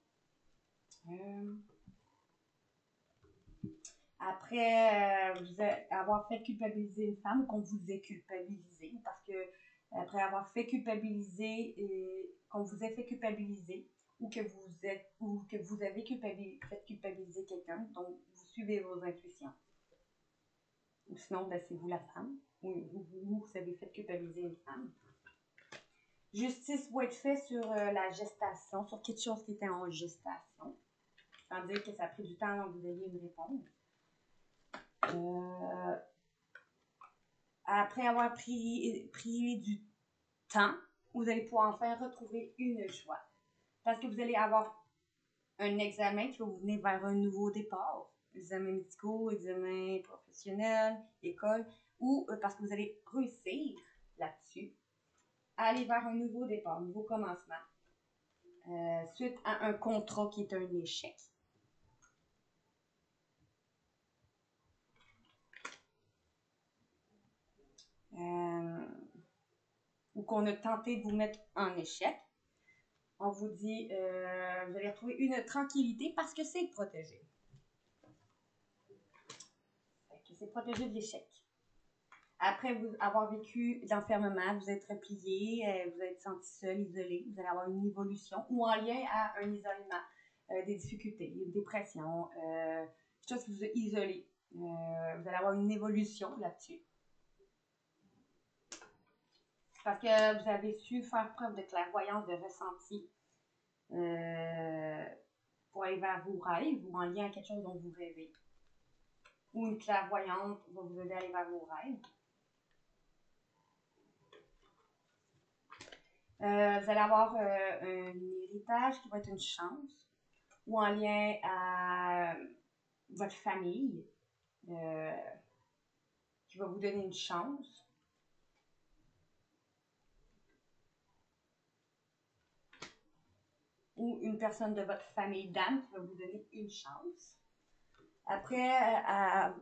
Après vous avoir fait culpabiliser une femme, ou qu'on vous ait culpabilisé, parce que après avoir fait culpabiliser et qu'on vous ait fait culpabiliser, ou que vous avez fait culpabiliser quelqu'un, donc vous suivez vos intuitions. Ou sinon, ben, c'est vous la femme, ou vous avez fait culpabiliser une femme. Justice va être faite sur la gestation, sur quelque chose qui était en gestation. Sans dire que ça a pris du temps avant que vous ayez une réponse. Après avoir pris du temps, vous allez pouvoir enfin retrouver une joie. Parce que vous allez avoir un examen qui va vous mener vers un nouveau départ. Examen médicaux, examen professionnel, école, ou parce que vous allez réussir là-dessus à aller vers un nouveau départ, un nouveau commencement, suite à un contrat qui est un échec. Ou qu'on a tenté de vous mettre en échec. On vous dit, vous allez retrouver une tranquillité parce que c'est protégé. C'est protégé de l'échec. Après vous avoir vécu l'enfermement, vous êtes replié, vous êtes senti seul, isolé, vous allez avoir une évolution ou en lien à un isolement, des difficultés, une dépression, quelque chose qui vous a isolé. Vous allez avoir une évolution là-dessus. Parce que vous avez su faire preuve de clairvoyance, de ressenti pour aller vers vos rêves ou en lien à quelque chose dont vous rêvez. Ou une clairvoyante va vous aider à aller vers vos rêves. Vous allez avoir un héritage qui va être une chance ou en lien à votre famille qui va vous donner une chance. Ou une personne de votre famille d'âme qui va vous donner une chance. Après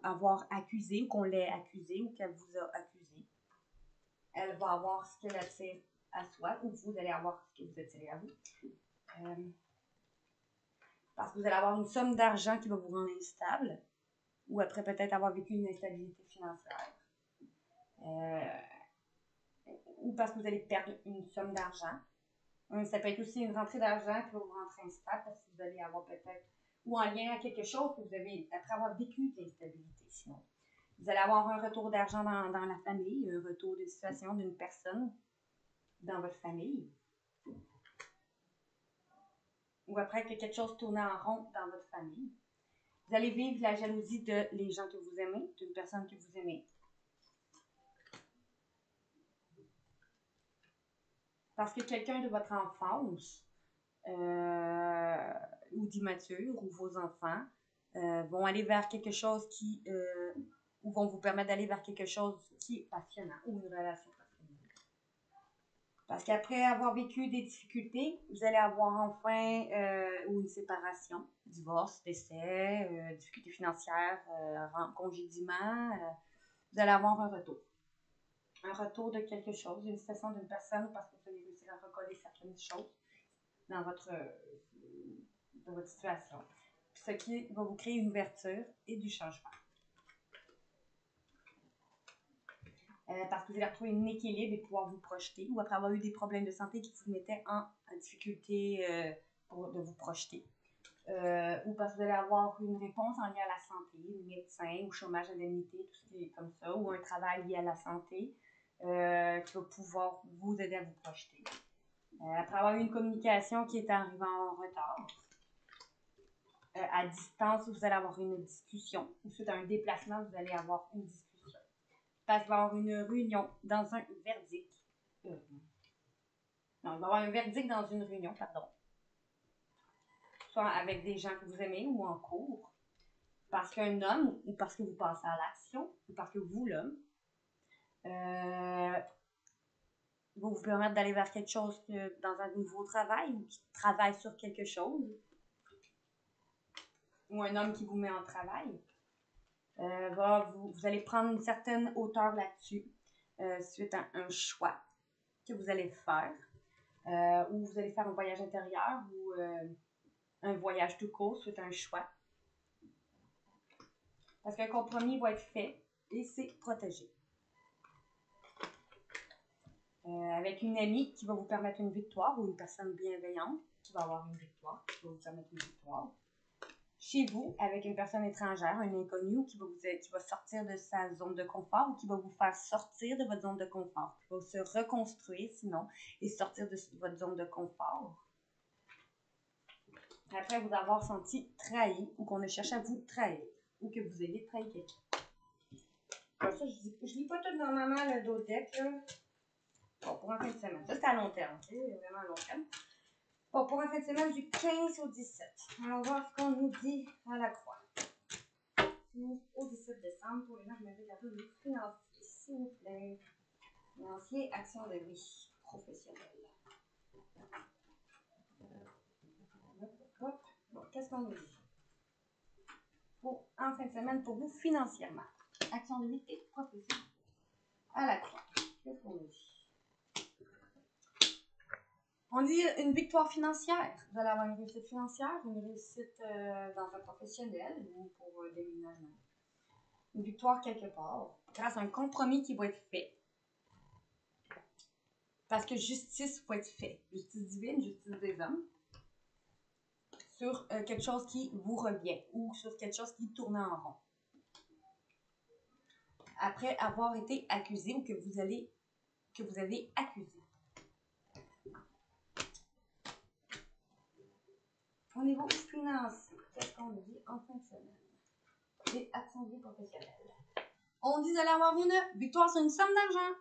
avoir accusé ou qu'on l'ait accusé ou qu'elle vous a accusé, elle va avoir ce qu'elle attire à soi ou vous allez avoir ce que vous attirez à vous. Parce que vous allez avoir une somme d'argent qui va vous rendre instable ou après peut-être avoir vécu une instabilité financière. Ou parce que vous allez perdre une somme d'argent. Ça peut être aussi une rentrée d'argent qui va vous rendre instable parce que vous allez avoir peut-être, ou en lien à quelque chose que vous avez, après avoir vécu de l'instabilité sinon. Vous allez avoir un retour d'argent dans la famille, un retour de situation d'une personne dans votre famille. Ou après que quelque chose tourne en rond dans votre famille. Vous allez vivre la jalousie de les gens que vous aimez, d'une personne que vous aimez. Parce que quelqu'un de votre enfance ou d'immature ou vos enfants vont aller vers quelque chose qui ou vont vous permettre d'aller vers quelque chose qui est passionnant ou une relation passionnante. Parce qu'après avoir vécu des difficultés, vous allez avoir enfin ou une séparation, divorce, décès, difficultés financières, congédiement, vous allez avoir un retour. Un retour de quelque chose, d'une situation d'une personne parce que vous allez réussir à recoller certaines choses dans votre situation. Ce qui va vous créer une ouverture et du changement. Parce que vous allez retrouver un équilibre et pouvoir vous projeter ou après avoir eu des problèmes de santé qui vous mettaient en difficulté de vous projeter. Ou parce que vous allez avoir une réponse en lien à la santé, médecin ou chômage, indemnité, tout ce qui est comme ça, ou un travail lié à la santé qui va pouvoir vous aider à vous projeter. Après avoir eu une communication qui est arrivée en retard, à distance, vous allez avoir une discussion, ou suite à un déplacement, vous allez avoir une discussion. Parce qu'il va y avoir une réunion dans un verdict. Non, il va y avoir un verdict dans une réunion, pardon. Soit avec des gens que vous aimez ou en cours. Parce qu'un homme, ou parce que vous passez à l'action, ou parce que vous, l'homme, va vous permettre d'aller vers quelque chose dans un nouveau travail ou qui travaille sur quelque chose. Ou un homme qui vous met en travail. Vous allez prendre une certaine hauteur là-dessus suite à un choix que vous allez faire ou vous allez faire un voyage intérieur ou un voyage tout court suite à un choix. Parce qu'un compromis va être fait et c'est protégé. Avec une amie qui va vous permettre une victoire ou une personne bienveillante qui va avoir une victoire, qui va vous permettre une victoire. Chez vous, avec une personne étrangère, un inconnu qui va sortir de sa zone de confort ou qui va vous faire sortir de votre zone de confort, qui va se reconstruire sinon et sortir de votre zone de confort. Après vous avoir senti trahi ou qu'on a cherché à vous trahir ou que vous ayez trahi quelqu'un. Comme ça, je lis pas tout normalement le dos deck. Bon, pour un fin de semaine. Ça, c'est à long terme. Okay? Vraiment à long terme. Bon, pour un fin de semaine du 15 au 17. On va voir ce qu'on nous dit à la croix. Au 17 décembre, pour les gens qui m'avaient regardé le financier, s'il vous plaît. Financier, action de vie professionnelle. Bon, qu'est-ce qu'on nous dit? Pour en fin de semaine, pour vous, financièrement. Action de vie et professionnelle. À la croix. Qu'est-ce qu'on nous dit? On dit une victoire financière. Vous allez avoir une réussite financière, une réussite dans un professionnel ou pour déménagement. Une victoire quelque part, grâce à un compromis qui va être fait. Parce que justice va être fait. Justice divine, justice des hommes. Sur quelque chose qui vous revient ou sur quelque chose qui tourne en rond. Après avoir été accusé ou que vous avez accusé. Au niveau financier, qu'est-ce qu'on dit en fin de semaine? Et action de vie professionnelle. On dit d'aller avoir une victoire sur une somme d'argent.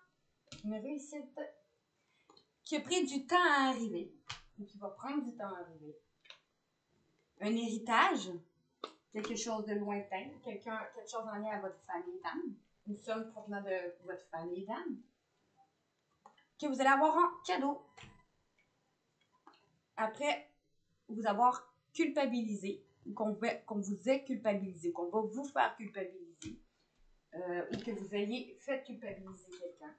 Une réussite qui a pris du temps à arriver. Ou qui va prendre du temps à arriver. Un héritage. Quelque chose de lointain. Quelque chose en lien à votre famille d'âme. Une somme provenant de votre famille d'âme. Que vous allez avoir en cadeau. Après vous avoir culpabilisé, ou qu'on vous ait culpabilisé, ou qu'on va vous faire culpabiliser, ou que vous ayez fait culpabiliser quelqu'un.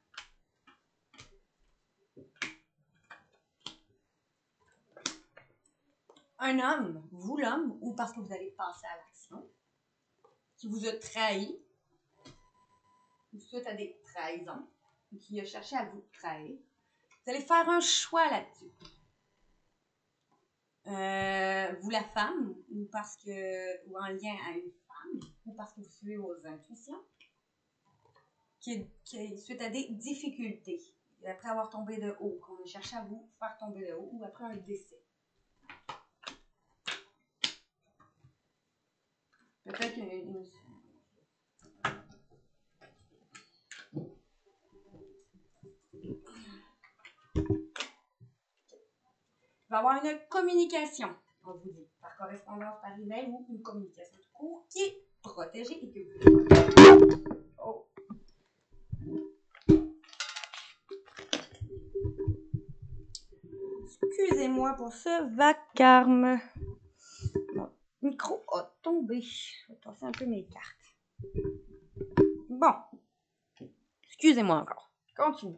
Un homme, vous l'homme, ou parce que vous allez passer à l'action, qui vous a trahi, ou suite à des trahisons, ou qui a cherché à vous trahir, vous allez faire un choix là-dessus. Vous la femme, ou parce que, ou en lien à une femme, ou parce que vous suivez vos intuitions, qui est suite à des difficultés, après avoir tombé de haut, qu'on a cherché à vous faire tomber de haut, ou après un décès. Peut-être une il va y avoir une communication, on vous dit, par correspondance, par email, ou une communication de cours qui est protégée et que vous... Oh. Excusez-moi pour ce vacarme. Mon micro a tombé. Je vais passer un peu mes cartes. Bon. Excusez-moi encore. Continue.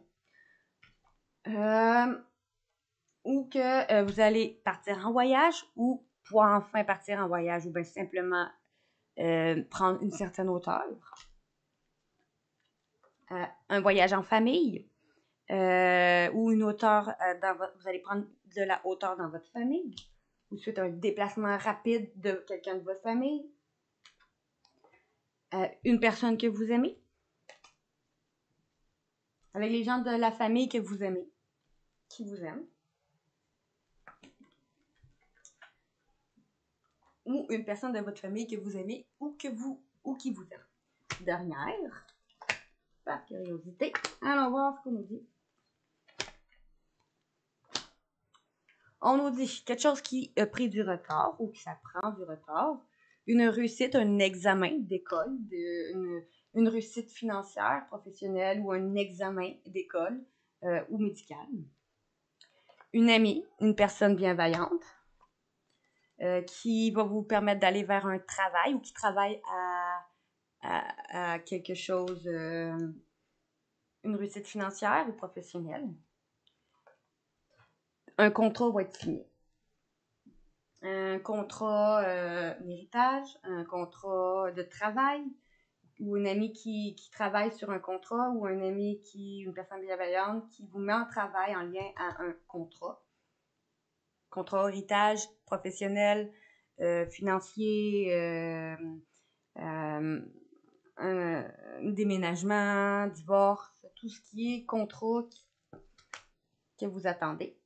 Ou que vous allez partir en voyage ou pouvoir enfin partir en voyage ou bien simplement prendre une certaine hauteur. Un voyage en famille ou une hauteur, vous allez prendre de la hauteur dans votre famille ou suite à un déplacement rapide de quelqu'un de votre famille. Une personne que vous aimez. Avec les gens de la famille que vous aimez. Qui vous aiment. Ou une personne de votre famille que vous aimez ou qui vous aime. Dernière, par curiosité, allons voir ce qu'on nous dit. On nous dit quelque chose qui a pris du retard ou qui ça prend du retard. Une réussite, un examen d'école, une réussite financière, professionnelle ou un examen d'école ou médical. Une amie, une personne bienveillante qui va vous permettre d'aller vers un travail ou qui travaille à quelque chose, une réussite financière ou professionnelle. Un contrat va être signé. Un contrat d'héritage, un contrat de travail, ou une amie qui travaille sur un contrat, ou un ami une personne bienveillante qui vous met en travail en lien à un contrat. Contrat, héritage, professionnel, financier, déménagement, divorce, tout ce qui est contrat que vous attendez.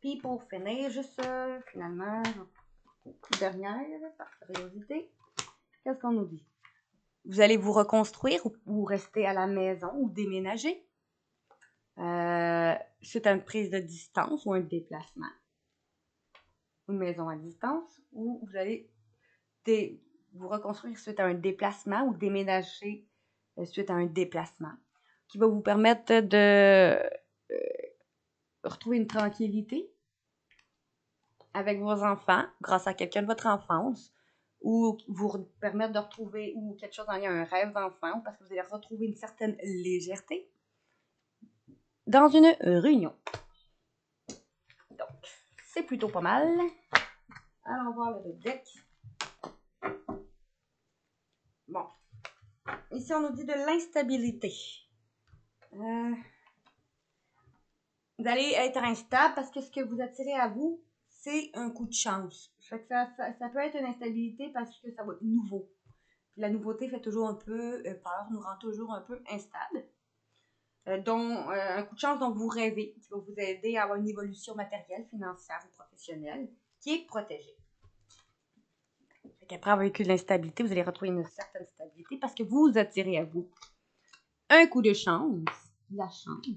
Puis pour finir, juste finalement, dernière, par curiosité, qu'est-ce qu'on nous dit? Vous allez vous reconstruire ou rester à la maison ou déménager. C'est une prise de distance ou un déplacement. Une maison à distance ou vous allez vous reconstruire suite à un déplacement ou déménager suite à un déplacement qui va vous permettre de retrouver une tranquillité avec vos enfants grâce à quelqu'un de votre enfance ou vous permettre de retrouver ou quelque chose en lien à un rêve d'enfant parce que vous allez retrouver une certaine légèreté dans une réunion. c'est plutôt pas mal. Allons voir le deck. Bon. Ici, on nous dit de l'instabilité. Vous allez être instable parce que ce que vous attirez à vous, c'est un coup de chance. Ça peut être une instabilité parce que ça va être nouveau. La nouveauté fait toujours un peu peur, nous rend toujours un peu instable. Un coup de chance dont vous rêvez, qui va vous aider à avoir une évolution matérielle, financière ou professionnelle, qui est protégée. Après avoir vécu de l'instabilité, vous allez retrouver une certaine stabilité parce que vous attirez à vous un coup de chance, la chance,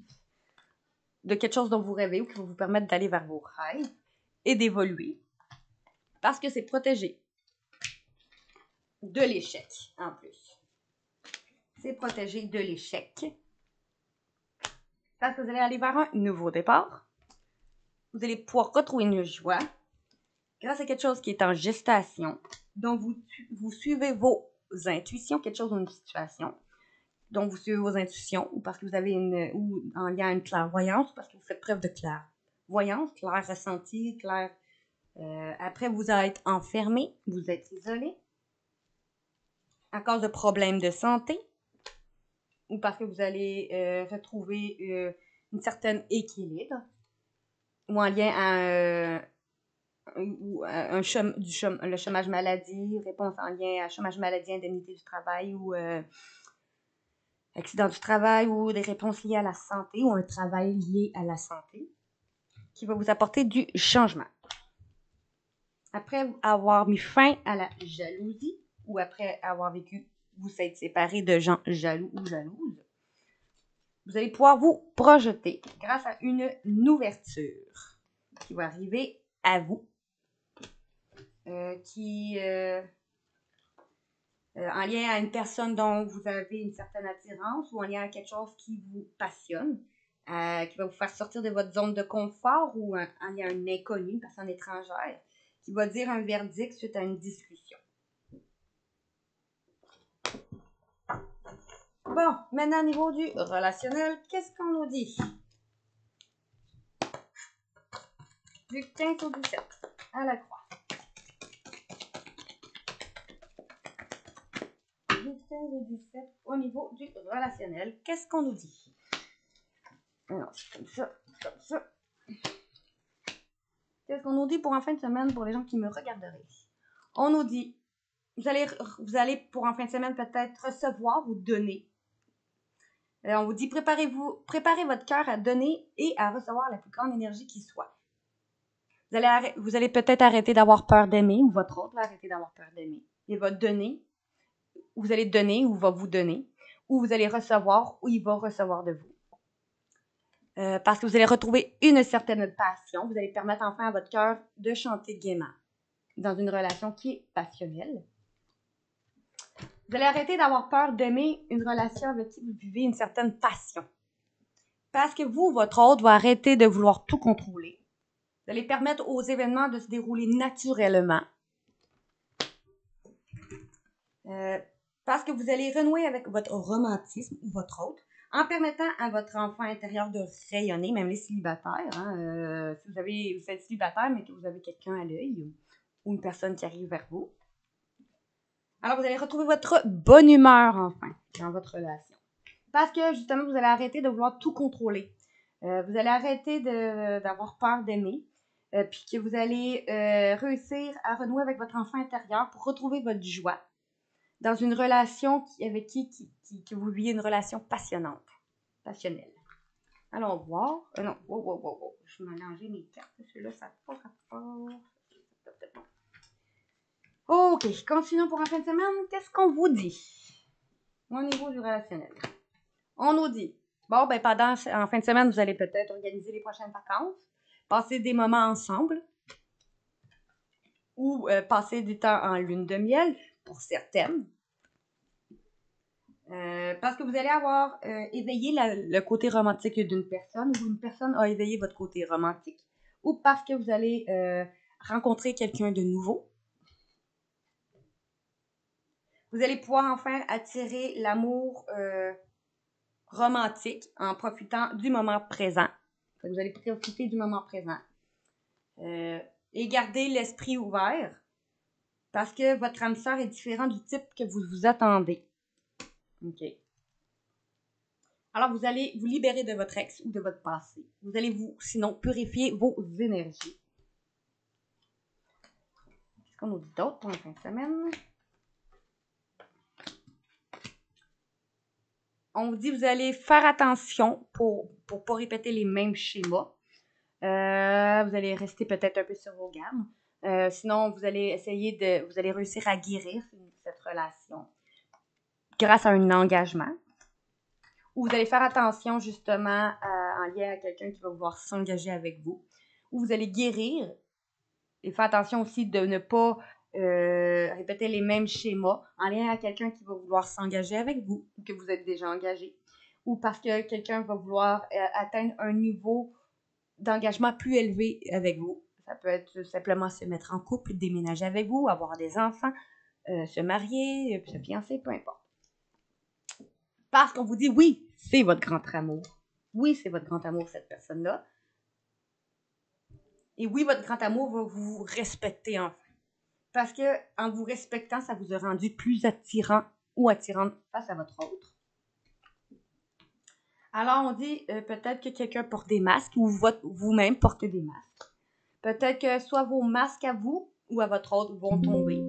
de quelque chose dont vous rêvez ou qui va vous permettre d'aller vers vos rêves et d'évoluer parce que c'est protégé de l'échec en plus. C'est protégé de l'échec parce que vous allez aller vers un nouveau départ. Vous allez pouvoir retrouver une joie grâce à quelque chose qui est en gestation, dont vous suivez vos intuitions, quelque chose ou une situation, dont vous suivez vos intuitions, ou parce que vous avez ou en lien à une clairvoyance, ou parce que vous faites preuve de clairvoyance, clair ressenti, clair. Après, vous êtes enfermé, vous êtes isolé, à cause de problèmes de santé, ou parce que vous allez retrouver une certaine équilibre, ou en lien à le chômage maladie, réponse en lien à chômage maladie, indemnité du travail ou accident du travail ou des réponses liées à la santé ou un travail lié à la santé qui va vous apporter du changement. Après avoir mis fin à la jalousie ou après avoir vécu, vous êtes séparé de gens jaloux ou jalouses, vous allez pouvoir vous projeter grâce à une ouverture qui va arriver à vous. En lien à une personne dont vous avez une certaine attirance ou en lien à quelque chose qui vous passionne, qui va vous faire sortir de votre zone de confort ou en lien à une inconnue, une personne étrangère, qui va dire un verdict suite à une discussion. Bon, maintenant au niveau du relationnel, qu'est-ce qu'on nous dit? Du 15 au 17, à la croix. Du 15 au 17, au niveau du relationnel, qu'est-ce qu'on nous dit? Alors, c'est comme ça, comme ça. Qu'est-ce qu'on nous dit pour en fin de semaine pour les gens qui me regarderaient? On nous dit, vous allez pour en fin de semaine peut-être recevoir ou donner. On vous dit, préparez votre cœur à donner et à recevoir la plus grande énergie qui soit. Vous allez peut-être arrêter d'avoir peur d'aimer ou votre autre va arrêter d'avoir peur d'aimer. Il va donner, vous allez donner ou va vous donner, ou vous allez recevoir ou il va recevoir de vous. Parce que vous allez retrouver une certaine passion. Vous allez permettre enfin à votre cœur de chanter gaiement dans une relation qui est passionnelle. Vous allez arrêter d'avoir peur d'aimer une relation avec qui vous vivez une certaine passion. Parce que vous, votre autre, va arrêter de vouloir tout contrôler. Vous allez permettre aux événements de se dérouler naturellement. Parce que vous allez renouer avec votre romantisme ou votre autre en permettant à votre enfant intérieur de rayonner, même les célibataires. Si vous êtes célibataire, mais que vous avez quelqu'un à l'œil ou une personne qui arrive vers vous. Alors, vous allez retrouver votre bonne humeur, enfin, dans votre relation. Parce que, justement, vous allez arrêter de vouloir tout contrôler. Vous allez arrêter d'avoir peur d'aimer. Puis que vous allez réussir à renouer avec votre enfant intérieur pour retrouver votre joie dans une relation avec qui vous vivez une relation passionnelle. Allons voir. Non, wow. Je vais mélanger mes cartes. Celui-là, ça n'a pas rapport. Ok, continuons pour en fin de semaine. Qu'est-ce qu'on vous dit au niveau du relationnel? On nous dit, bon, ben en fin de semaine, vous allez peut-être organiser les prochaines vacances, passer des moments ensemble ou passer du temps en lune de miel pour certaines. Parce que vous allez avoir éveillé le côté romantique d'une personne ou une personne a éveillé votre côté romantique ou parce que vous allez rencontrer quelqu'un de nouveau. Vous allez pouvoir enfin attirer l'amour romantique en profitant du moment présent. Vous allez profiter du moment présent. Et gardez l'esprit ouvert parce que votre âme sœur est différent du type que vous vous attendez. OK. Alors, vous allez vous libérer de votre ex ou de votre passé. Vous allez sinon, purifier vos énergies. Qu'est-ce qu'on nous dit d'autre pour la fin de semaine? On vous dit que vous allez faire attention pour ne pas répéter les mêmes schémas. Vous allez rester peut-être un peu sur vos gammes. Sinon, vous allez vous allez réussir à guérir cette relation grâce à un engagement. Ou vous allez faire attention justement en lien à quelqu'un qui va vouloir s'engager avec vous. Ou vous allez guérir et faire attention aussi de ne pas répéter les mêmes schémas en lien à quelqu'un qui va vouloir s'engager avec vous ou que vous êtes déjà engagé. Ou parce que quelqu'un va vouloir atteindre un niveau d'engagement plus élevé avec vous. Ça peut être simplement se mettre en couple, déménager avec vous, avoir des enfants, se marier, se fiancer, peu importe. Parce qu'on vous dit, oui, c'est votre grand amour. Oui, c'est votre grand amour, cette personne-là. Et oui, votre grand amour va vous respecter enfin. Parce que en vous respectant, ça vous a rendu plus attirant ou attirante face à votre autre. Alors, on dit peut-être que quelqu'un porte des masques ou vous-même portez des masques. Peut-être que soit vos masques à vous ou à votre autre vont tomber.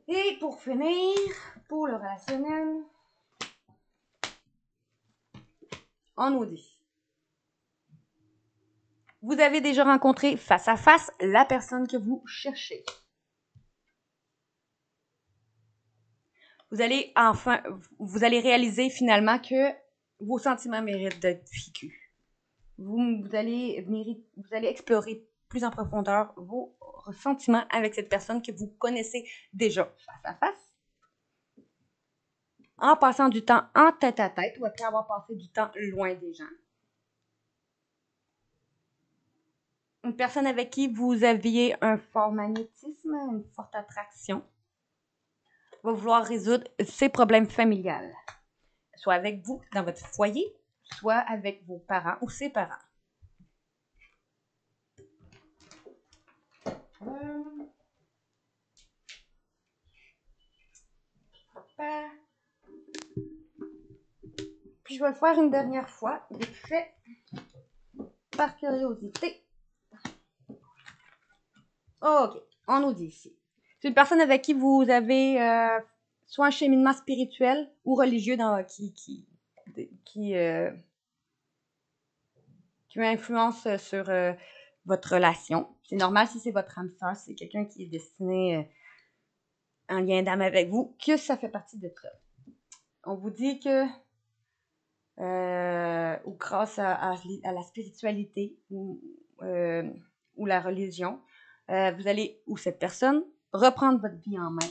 Et pour finir, pour le relationnel, on nous dit: vous avez déjà rencontré face à face la personne que vous cherchez. Vous allez réaliser finalement que vos sentiments méritent d'être vécus. Vous allez explorer plus en profondeur vos sentiments avec cette personne que vous connaissez déjà face à face. En passant du temps en tête à tête ou après avoir passé du temps loin des gens. Une personne avec qui vous aviez un fort magnétisme, une forte attraction, va vouloir résoudre ses problèmes familiales. Soit avec vous, dans votre foyer, soit avec vos parents ou ses parents. Puis je vais le faire une dernière fois, vite fait, par curiosité. Ok, on nous dit ici. C'est une personne avec qui vous avez soit un cheminement spirituel ou religieux qui influence sur votre relation. C'est normal si c'est votre âme sœur, c'est quelqu'un qui est destiné en lien d'âme avec vous, que ça fait partie de ça. On vous dit que ou grâce à la spiritualité ou la religion, vous allez, ou cette personne, reprendre votre vie en main.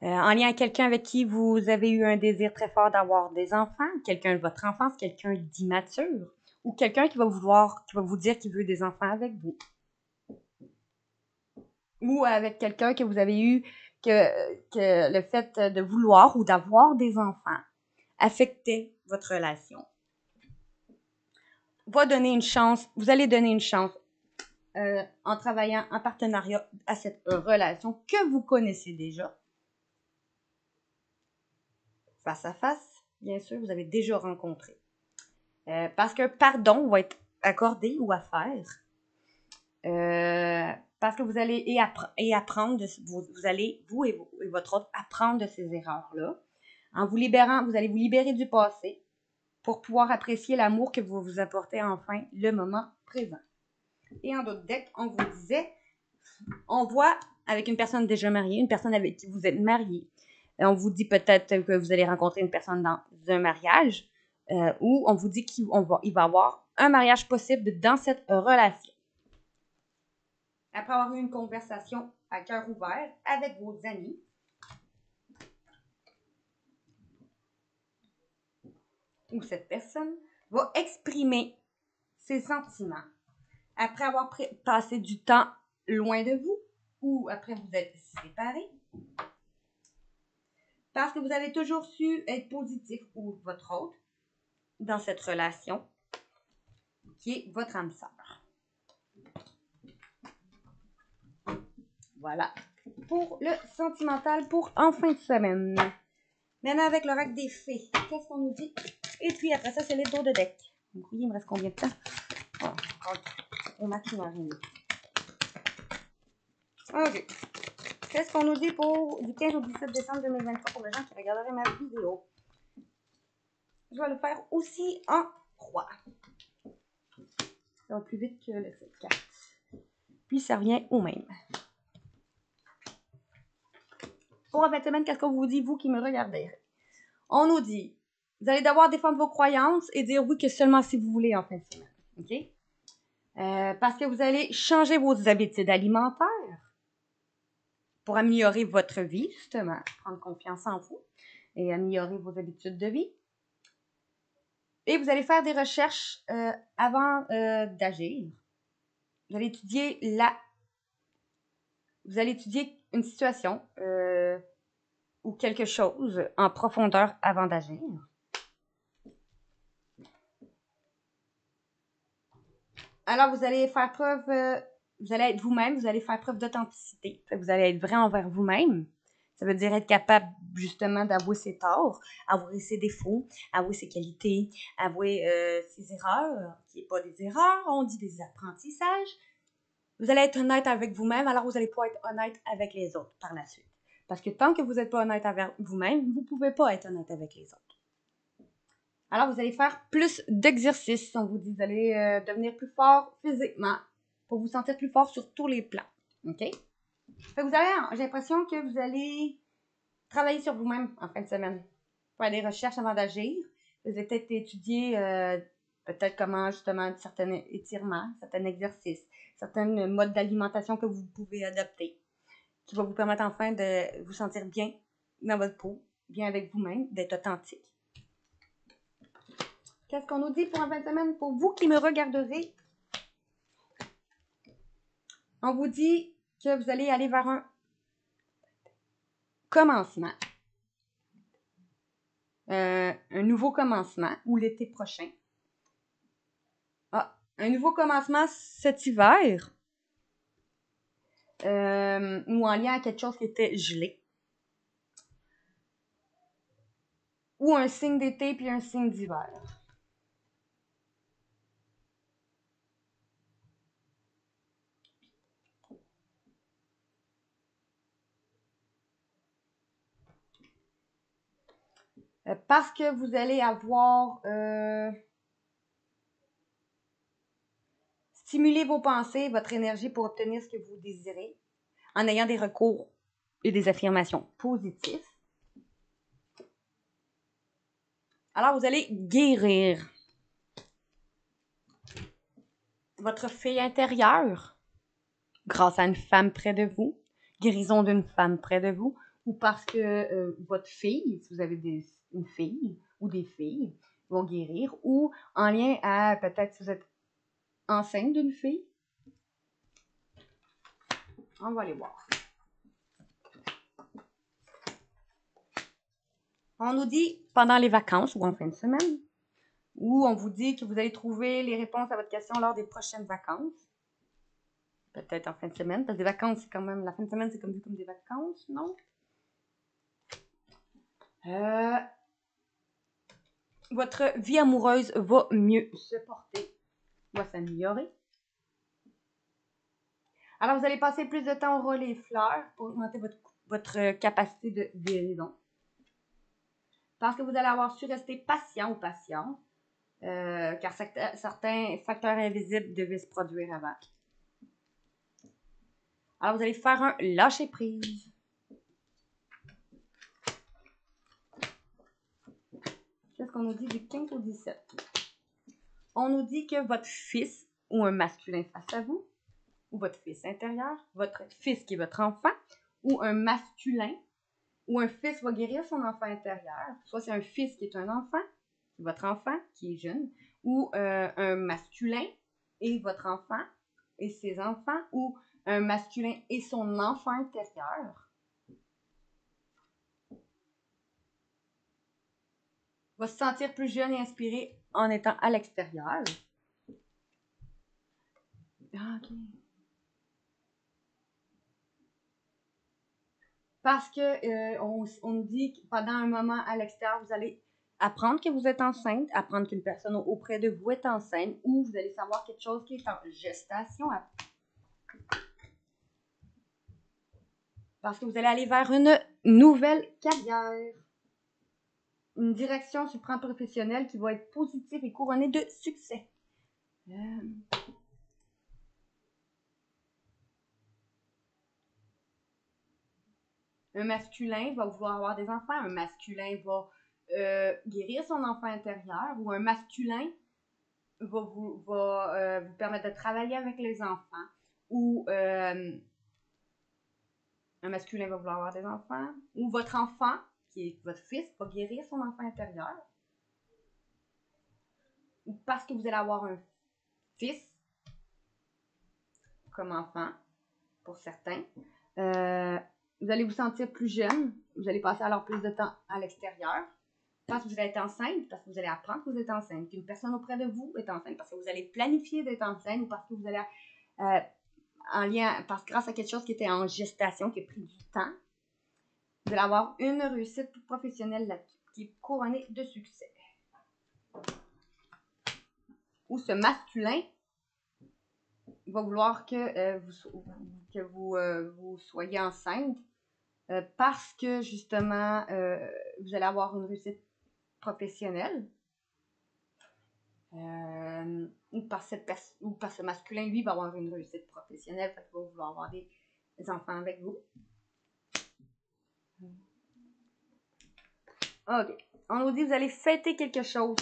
En lien avec quelqu'un avec qui vous avez eu un désir très fort d'avoir des enfants, quelqu'un de votre enfance, quelqu'un d'immature, ou quelqu'un qui va vous dire qu'il veut des enfants avec vous. Ou avec quelqu'un que vous avez eu, que le fait de vouloir ou d'avoir des enfants affectait votre relation. Vous allez donner une chance en travaillant en partenariat à cette relation que vous connaissez déjà. Face à face, bien sûr, vous avez déjà rencontré. Parce qu'un pardon va être accordé ou à faire. Parce que vous allez apprendre, vous allez, vous et votre autre, apprendre de ces erreurs-là. En vous libérant, vous allez vous libérer du passé pour pouvoir apprécier l'amour que vous vous apportez enfin le moment présent. Et en d'autres decks, on vous disait, on voit avec une personne déjà mariée, une personne avec qui vous êtes marié. On vous dit peut-être que vous allez rencontrer une personne dans un mariage ou on vous dit qu'il va y avoir un mariage possible dans cette relation. Après avoir eu une conversation à cœur ouvert avec vos amis, ou cette personne va exprimer ses sentiments après avoir passé du temps loin de vous ou après vous êtes séparés. Parce que vous avez toujours su être positif ou votre autre dans cette relation qui est votre âme sœur. Voilà. Pour le sentimental pour en fin de semaine. Maintenant, avec l'oracle des fées, qu'est-ce qu'on nous dit? Et puis après ça, c'est les tours de deck. Donc, oui, il me reste combien de temps? Oh, on m'a tout marine. OK. Qu'est-ce qu'on nous dit pour du 15 au 17 décembre 2023 pour les gens qui regarderaient ma vidéo? Je vais le faire aussi en 3. Ça va plus vite que le 4. Puis ça revient au même. Pour en fin de semaine, qu'est-ce qu'on vous dit, vous qui me regardez? On nous dit, vous allez devoir défendre vos croyances et dire oui que seulement si vous voulez en fin de semaine. OK? Parce que vous allez changer vos habitudes alimentaires pour améliorer votre vie, justement. Prendre confiance en vous et améliorer vos habitudes de vie. Et vous allez faire des recherches avant d'agir. Vous allez étudier une situation ou quelque chose en profondeur avant d'agir. Alors, vous allez faire preuve, vous allez être vous-même, vous allez faire preuve d'authenticité. Vous allez être vrai envers vous-même. Ça veut dire être capable, justement, d'avouer ses torts, avouer ses défauts, avouer ses qualités, avouer ses erreurs, qui n'est pas des erreurs, on dit des apprentissages. Vous allez être honnête avec vous-même, alors vous n'allez pas être honnête avec les autres par la suite. Parce que tant que vous n'êtes pas honnête avec vous-même, vous ne pouvez pas être honnête avec les autres. Alors, vous allez faire plus d'exercices. On vous dit, vous allez devenir plus fort physiquement pour vous sentir plus fort sur tous les plans. OK? Fait que vous allez, j'ai l'impression que vous allez travailler sur vous-même en fin de semaine. Faire des recherches avant d'agir. Vous allez peut-être étudier peut-être comment, justement, certains étirements, certains exercices, certains modes d'alimentation que vous pouvez adopter qui va vous permettre enfin de vous sentir bien dans votre peau, bien avec vous-même, d'être authentique. Qu'est-ce qu'on nous dit pour en fin de semaine? Pour vous qui me regarderez, on vous dit que vous allez aller vers un commencement. Un nouveau commencement ou l'été prochain. Un nouveau commencement cet hiver ou en lien à quelque chose qui était gelé. Ou un signe d'été puis un signe d'hiver. Parce que vous allez avoir stimulé vos pensées, votre énergie pour obtenir ce que vous désirez en ayant des recours et des affirmations positives. Alors, vous allez guérir votre fille intérieure grâce à une femme près de vous, guérison d'une femme près de vous, ou parce que votre fille, si vous avez une fille ou des filles, vont guérir, ou en lien à peut-être si vous êtes enceinte d'une fille. On va aller voir. On nous dit pendant les vacances ou en fin de semaine, ou on vous dit que vous allez trouver les réponses à votre question lors des prochaines vacances. Peut-être en fin de semaine, parce que les vacances, c'est quand même, la fin de semaine, c'est vu comme des vacances, non? Votre vie amoureuse va mieux se porter, va s'améliorer. Alors, vous allez passer plus de temps au relais et fleurs pour augmenter votre capacité de guérison. Parce que vous allez avoir su rester patient ou patiente, car certains facteurs invisibles devaient se produire avant. Alors, vous allez faire un lâcher-prise. Qu'est-ce qu'on nous dit du 15 au 17? On nous dit que votre fils ou un masculin face à vous, ou votre fils intérieur, votre fils qui est votre enfant, ou un masculin, ou un fils va guérir son enfant intérieur. Soit c'est un fils qui est un enfant, votre enfant qui est jeune, ou un masculin et votre enfant et ses enfants, ou un masculin et son enfant intérieur. Va se sentir plus jeune et inspiré en étant à l'extérieur. Ah, ok. Parce que on nous dit que pendant un moment à l'extérieur, vous allez apprendre que vous êtes enceinte, apprendre qu'une personne auprès de vous est enceinte, ou vous allez savoir quelque chose qui est en gestation. Parce que vous allez aller vers une nouvelle carrière. Une direction sur le plan professionnel qui va être positive et couronnée de succès. Un masculin va vouloir avoir des enfants, un masculin va guérir son enfant intérieur, ou un masculin va vous permettre de travailler avec les enfants, ou un masculin va vouloir avoir des enfants, ou votre enfant, qui est votre fils, va guérir son enfant intérieur, ou parce que vous allez avoir un fils comme enfant, pour certains, vous allez vous sentir plus jeune, vous allez passer alors plus de temps à l'extérieur, parce que vous allez être enceinte, parce que vous allez apprendre que vous êtes enceinte, qu'une personne auprès de vous est enceinte, parce que vous allez planifier d'être enceinte, ou parce que vous allez en lien, parce que grâce à quelque chose qui était en gestation, qui a pris du temps, vous allez avoir une réussite professionnelle là-dessus, qui est couronnée de succès. Ou ce masculin va vouloir que vous soyez enceinte parce que justement, vous allez avoir une réussite professionnelle. Ou par ce masculin, lui, va avoir une réussite professionnelle, fait qu'il va vouloir avoir des enfants avec vous. Ok. On nous dit que vous allez fêter quelque chose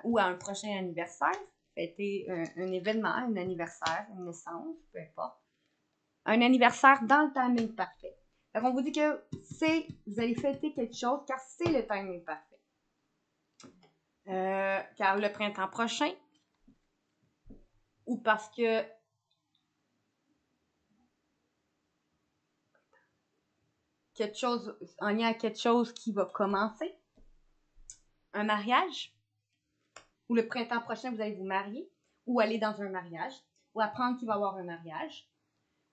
ou à un prochain anniversaire, fêter un événement, un anniversaire, une naissance, peu importe. Un anniversaire dans le timing parfait. Donc, on vous dit que vous allez fêter quelque chose car c'est le timing parfait. Car le printemps prochain, ou parce que quelque chose, en lien à quelque chose qui va commencer, un mariage, ou le printemps prochain, vous allez vous marier, ou aller dans un mariage, ou apprendre qu'il va y avoir un mariage,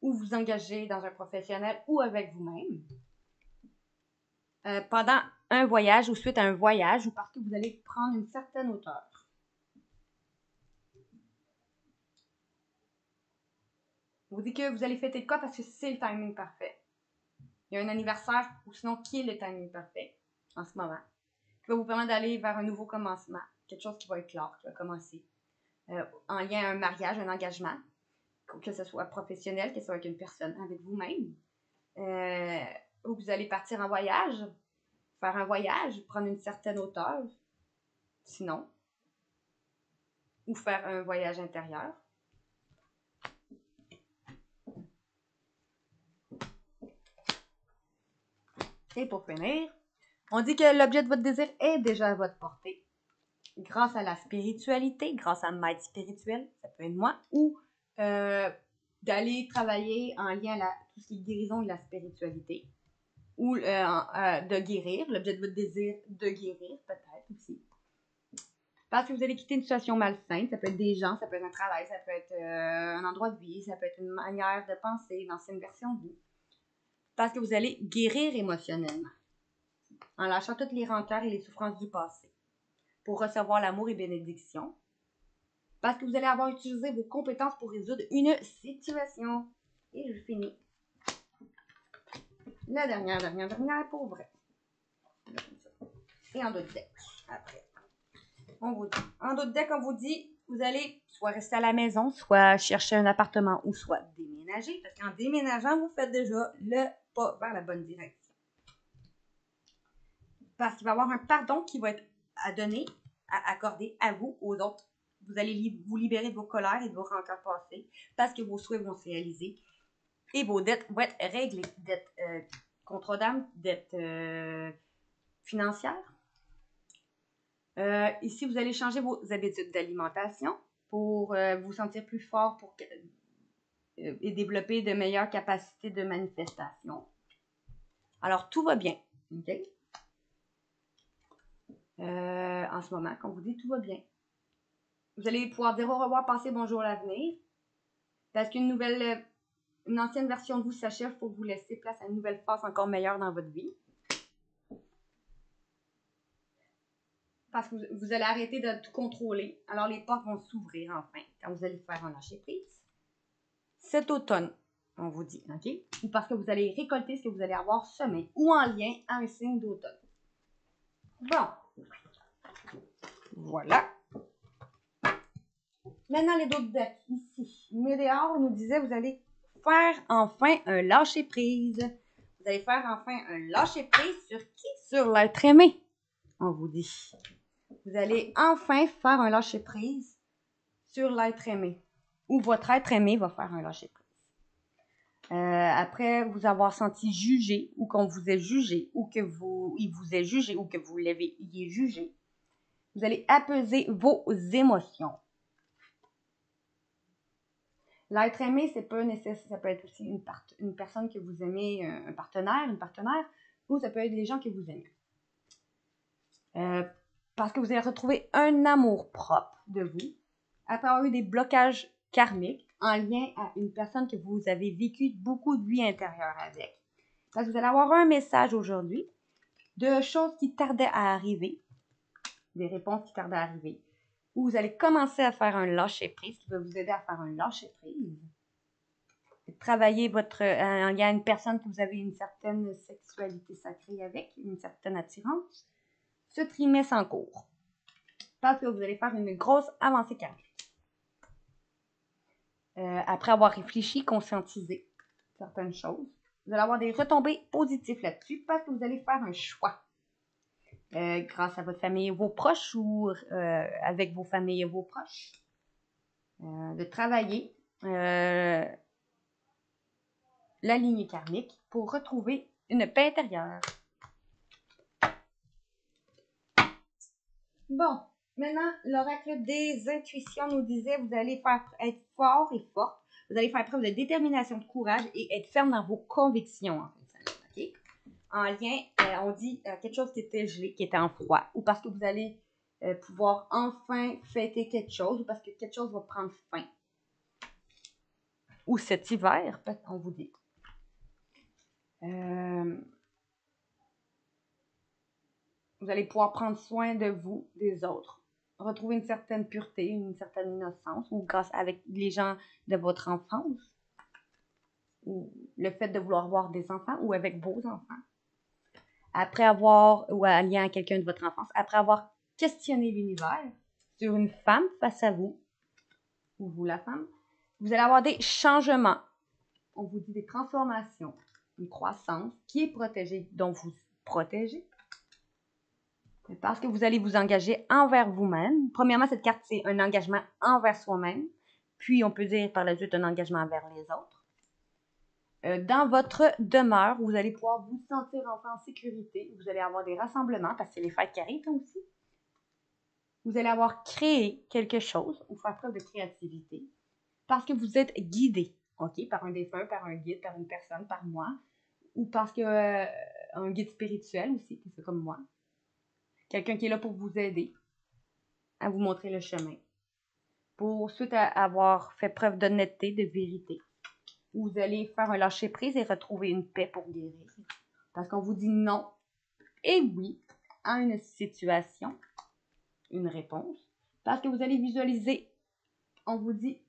ou vous engager dans un professionnel ou avec vous-même. Pendant un voyage ou suite à un voyage, ou parce que vous allez prendre une certaine hauteur. On vous dit que vous allez fêter de quoi parce que c'est le timing parfait. Il y a un anniversaire, ou sinon qui est le timing parfait en ce moment, qui va vous permettre d'aller vers un nouveau commencement, quelque chose qui va être clair, qui va commencer. En lien à un mariage, un engagement, que ce soit professionnel, que ce soit avec une personne, avec vous-même, ou vous allez partir en voyage, faire un voyage, prendre une certaine hauteur, sinon, ou faire un voyage intérieur. Et pour finir, on dit que l'objet de votre désir est déjà à votre portée. Grâce à la spiritualité, grâce à Maître spirituel, ça peut être moi, ou d'aller travailler en lien à tout ce qui est guérison et la spiritualité, ou de guérir, l'objet de votre désir de guérir, peut-être aussi. Parce que vous allez quitter une situation malsaine, ça peut être des gens, ça peut être un travail, ça peut être un endroit de vie, ça peut être une manière de penser, une ancienne version de vous. Parce que vous allez guérir émotionnellement, en lâchant toutes les rancœurs et les souffrances du passé, pour recevoir l'amour et bénédiction. Parce que vous allez avoir utilisé vos compétences pour résoudre une situation. Et je finis. La dernière pour vrai. Et en dos de deck, après. On vous dit. En dos de deck, on vous dit, vous allez soit rester à la maison, soit chercher un appartement, ou soit déménager. Parce qu'en déménageant, vous faites déjà le pas vers la bonne direction. Parce qu'il va y avoir un pardon qui va être à donner, à accorder à vous, aux autres. Vous allez vous libérer de vos colères et de vos rancœurs passées parce que vos souhaits vont se réaliser et vos dettes vont être réglées. Dettes contre d'âme, dettes financières. Ici, vous allez changer vos habitudes d'alimentation pour vous sentir plus fort et développer de meilleures capacités de manifestation. Alors, tout va bien. OK? en ce moment, comme vous dit, tout va bien. Vous allez pouvoir dire au revoir, passer bonjour à l'avenir. Parce qu'une une ancienne version de vous s'achève pour vous laisser place à une nouvelle phase encore meilleure dans votre vie. Parce que vous allez arrêter de tout contrôler. Alors, les portes vont s'ouvrir enfin quand vous allez faire un lâcher-prise. Cet automne, on vous dit, OK? Ou parce que vous allez récolter ce que vous allez avoir semé ou en lien à un signe d'automne. Bon. Voilà. Maintenant, les d'autres decks, ici. Médéor nous disait, vous allez faire enfin un lâcher-prise. Vous allez faire enfin un lâcher-prise sur qui? Sur l'être aimé, on vous dit. Vous allez enfin faire un lâcher-prise sur l'être aimé. Ou votre être aimé va faire un lâcher-prise. Après vous avoir senti jugé, ou qu'on vous ait jugé, ou que il vous ait jugé, ou que vous l'ayez jugé, vous allez apaiser vos émotions. L'être aimé, c'est pas nécessaire, ça peut être aussi une personne que vous aimez, un partenaire, une partenaire, ou ça peut être les gens que vous aimez. Parce que vous allez retrouver un amour propre de vous, après avoir eu des blocages karmiques en lien à une personne que vous avez vécu beaucoup de vie intérieure avec. Parce que vous allez avoir un message aujourd'hui de choses qui tardaient à arriver, des réponses qui tardaient à arriver, où vous allez commencer à faire un lâcher-prise, qui va vous aider à faire un lâcher-prise. Travailler en lien à une personne que vous avez une certaine sexualité sacrée avec, une certaine attirance, ce trimestre en cours. Parce que vous allez faire une grosse avancée karmique. Après avoir réfléchi, conscientisé certaines choses, vous allez avoir des retombées positives là-dessus parce que vous allez faire un choix. Grâce à votre famille et vos proches ou avec vos familles et vos proches. De travailler la lignée karmique pour retrouver une paix intérieure. Bon, maintenant, l'oracle des intuitions nous disait vous allez être fort et forte. Vous allez faire preuve de détermination, de courage et être ferme dans vos convictions. En fait, okay? En lien, on dit quelque chose qui était gelé, qui était en froid, ou parce que vous allez pouvoir enfin fêter quelque chose, ou parce que quelque chose va prendre fin. Ou cet hiver, on vous dit. Vous allez pouvoir prendre soin de vous, des autres, retrouver une certaine pureté, une certaine innocence, ou grâce avec les gens de votre enfance, ou le fait de vouloir voir des enfants, ou avec vos enfants. Après avoir, ou en lien à quelqu'un de votre enfance, après avoir questionné l'univers sur une femme face à vous, ou vous la femme, vous allez avoir des changements. On vous dit des transformations, une croissance qui est protégée, dont vous protégez. Parce que vous allez vous engager envers vous-même. Premièrement, cette carte, c'est un engagement envers soi-même. Puis, on peut dire par la suite un engagement envers les autres. Dans votre demeure, vous allez pouvoir vous sentir enfin en sécurité. Vous allez avoir des rassemblements, parce que c'est les fêtes qui arrivent aussi. Vous allez avoir créé quelque chose, ou faire preuve de créativité, parce que vous êtes guidé, ok, par un défunt, par un guide, par une personne, par moi, ou parce que un guide spirituel aussi, qui fait comme moi. Quelqu'un qui est là pour vous aider, à vous montrer le chemin. Pour suite à avoir fait preuve d'honnêteté, de vérité, vous allez faire un lâcher-prise et retrouver une paix pour guérir. Parce qu'on vous dit non et oui à une situation, une réponse. Parce que vous allez visualiser, on vous dit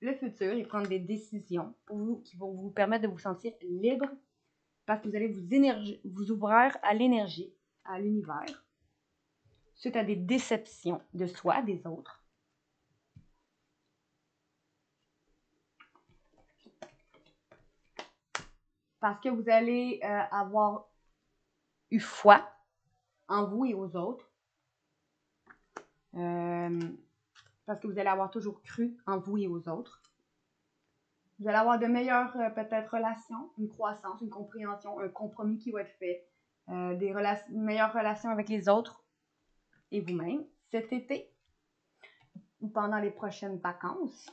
le futur et prendre des décisions pour vous, qui vont vous permettre de vous sentir libre. Parce que vous allez vous ouvrir à l'énergie, à l'univers, suite à des déceptions de soi, des autres. Parce que vous allez avoir eu foi en vous et aux autres. Parce que vous allez avoir toujours cru en vous et aux autres. Vous allez avoir de meilleures peut-être relations, une croissance, une compréhension, un compromis qui va être fait, une meilleure relation avec les autres et vous-même cet été ou pendant les prochaines vacances.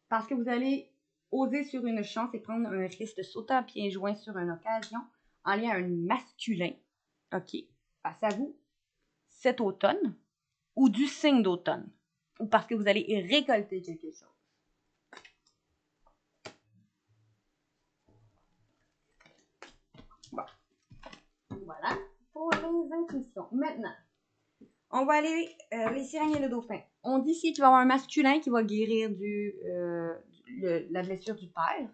Parce que vous allez oser sur une chance et prendre un risque de sauter à pieds joints sur une occasion en lien à un masculin. OK. face à vous cet automne ou du signe d'automne ou parce que vous allez récolter quelque chose. Bon. Voilà pour les intuitions. Maintenant, on va aller les sirènes et le dauphin. On dit ici qu'il va y avoir un masculin qui va guérir la blessure du père.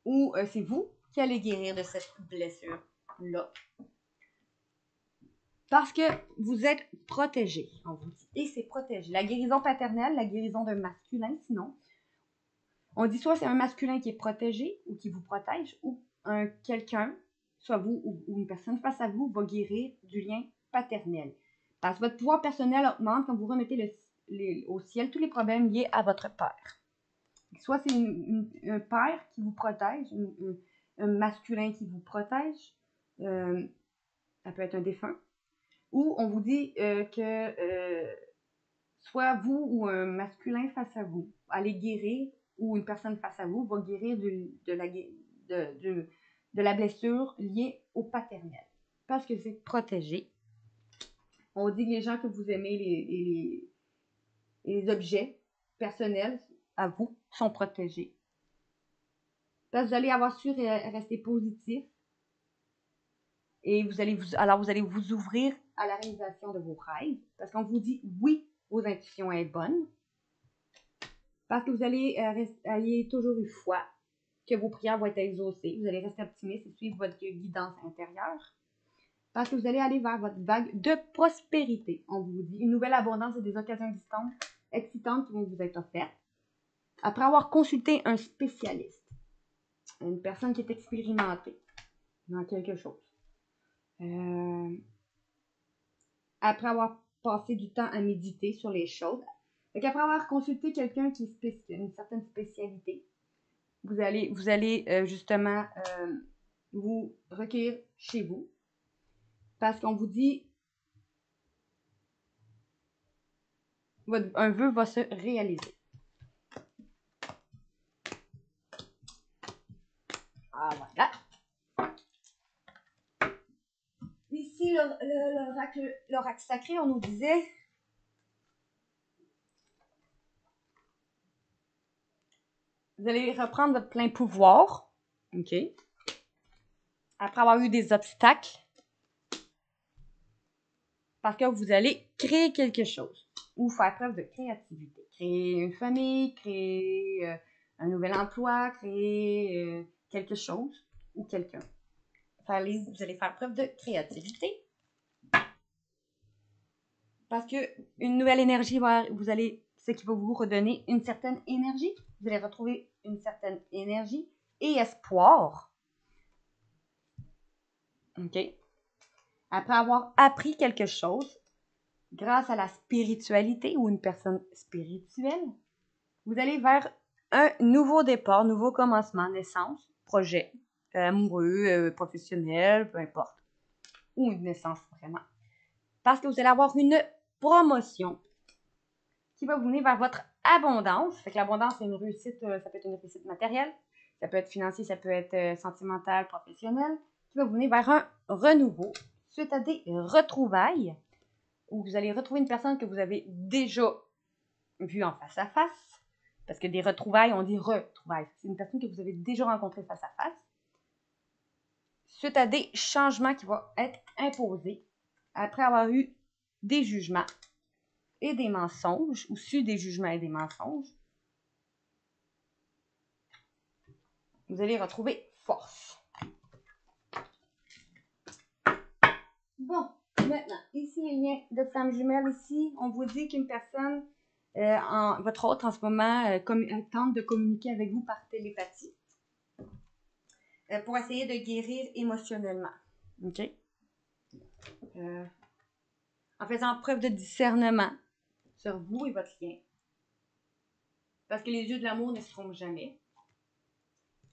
Ou c'est vous qui allez guérir de cette blessure-là. Parce que vous êtes protégé, on vous dit. Et c'est protégé. La guérison paternelle, la guérison d'un masculin, sinon. On dit soit c'est un masculin qui est protégé ou qui vous protège, ou quelqu'un, soit vous ou une personne face à vous, va guérir du lien paternel. Parce que votre pouvoir personnel augmente quand vous remettez au ciel tous les problèmes liés à votre père. Soit c'est un père qui vous protège, un masculin qui vous protège, ça peut être un défunt, ou on vous dit que soit vous ou un masculin face à vous allez guérir, ou une personne face à vous va guérir de la blessure liée au paternel. Parce que c'est protégé. On dit que les gens que vous aimez, les objets personnels à vous sont protégés. Parce que vous allez avoir su rester positif et vous allez vous ouvrir à la réalisation de vos rêves. Parce qu'on vous dit oui, vos intuitions sont bonnes. Parce que vous allez toujours eu foi que vos prières vont être exaucées. Vous allez rester optimiste et suivre votre guidance intérieure. Parce que vous allez aller vers votre vague de prospérité. On vous dit une nouvelle abondance et des occasions excitantes qui vont vous être offertes. Après avoir consulté un spécialiste, une personne qui est expérimentée dans quelque chose. Après avoir passé du temps à méditer sur les choses. Donc après avoir consulté quelqu'un qui est une certaine spécialité, vous allez justement vous recueillir chez vous. Parce qu'on vous dit un vœu va se réaliser. Ah voilà. Ici, l'oracle sacré, on nous disait vous allez reprendre votre plein pouvoir. OK. Après avoir eu des obstacles. Parce que vous allez créer quelque chose. Ou faire preuve de créativité. Créer une famille, créer un nouvel emploi, créer quelque chose ou quelqu'un. Vous allez faire preuve de créativité. Parce que une nouvelle énergie c'est qui va vous redonner une certaine énergie. Vous allez retrouver une certaine énergie et espoir. OK? Après avoir appris quelque chose, grâce à la spiritualité ou une personne spirituelle, vous allez vers un nouveau départ, nouveau commencement, naissance, projet, amoureux, professionnel, peu importe. Ou une naissance vraiment. Parce que vous allez avoir une promotion qui va vous mener vers votre abondance. Fait que l'abondance, c'est une réussite, ça peut être une réussite matérielle, ça peut être financier, ça peut être sentimental, professionnel, qui va vous mener vers un renouveau suite à des retrouvailles où vous allez retrouver une personne que vous avez déjà vue en face à face. Parce que des retrouvailles, on dit retrouvailles. C'est une personne que vous avez déjà rencontrée face à face. Suite à des changements qui vont être imposés après avoir eu des jugements et des mensonges, ou su des jugements et des mensonges, vous allez retrouver force. Bon, maintenant, ici, les liens de flammes jumelles, ici, on vous dit qu'une personne, votre hôte en ce moment, tente de communiquer avec vous par télépathie pour essayer de guérir émotionnellement. OK? En faisant preuve de discernement sur vous et votre lien. Parce que les yeux de l'amour ne se trompent jamais.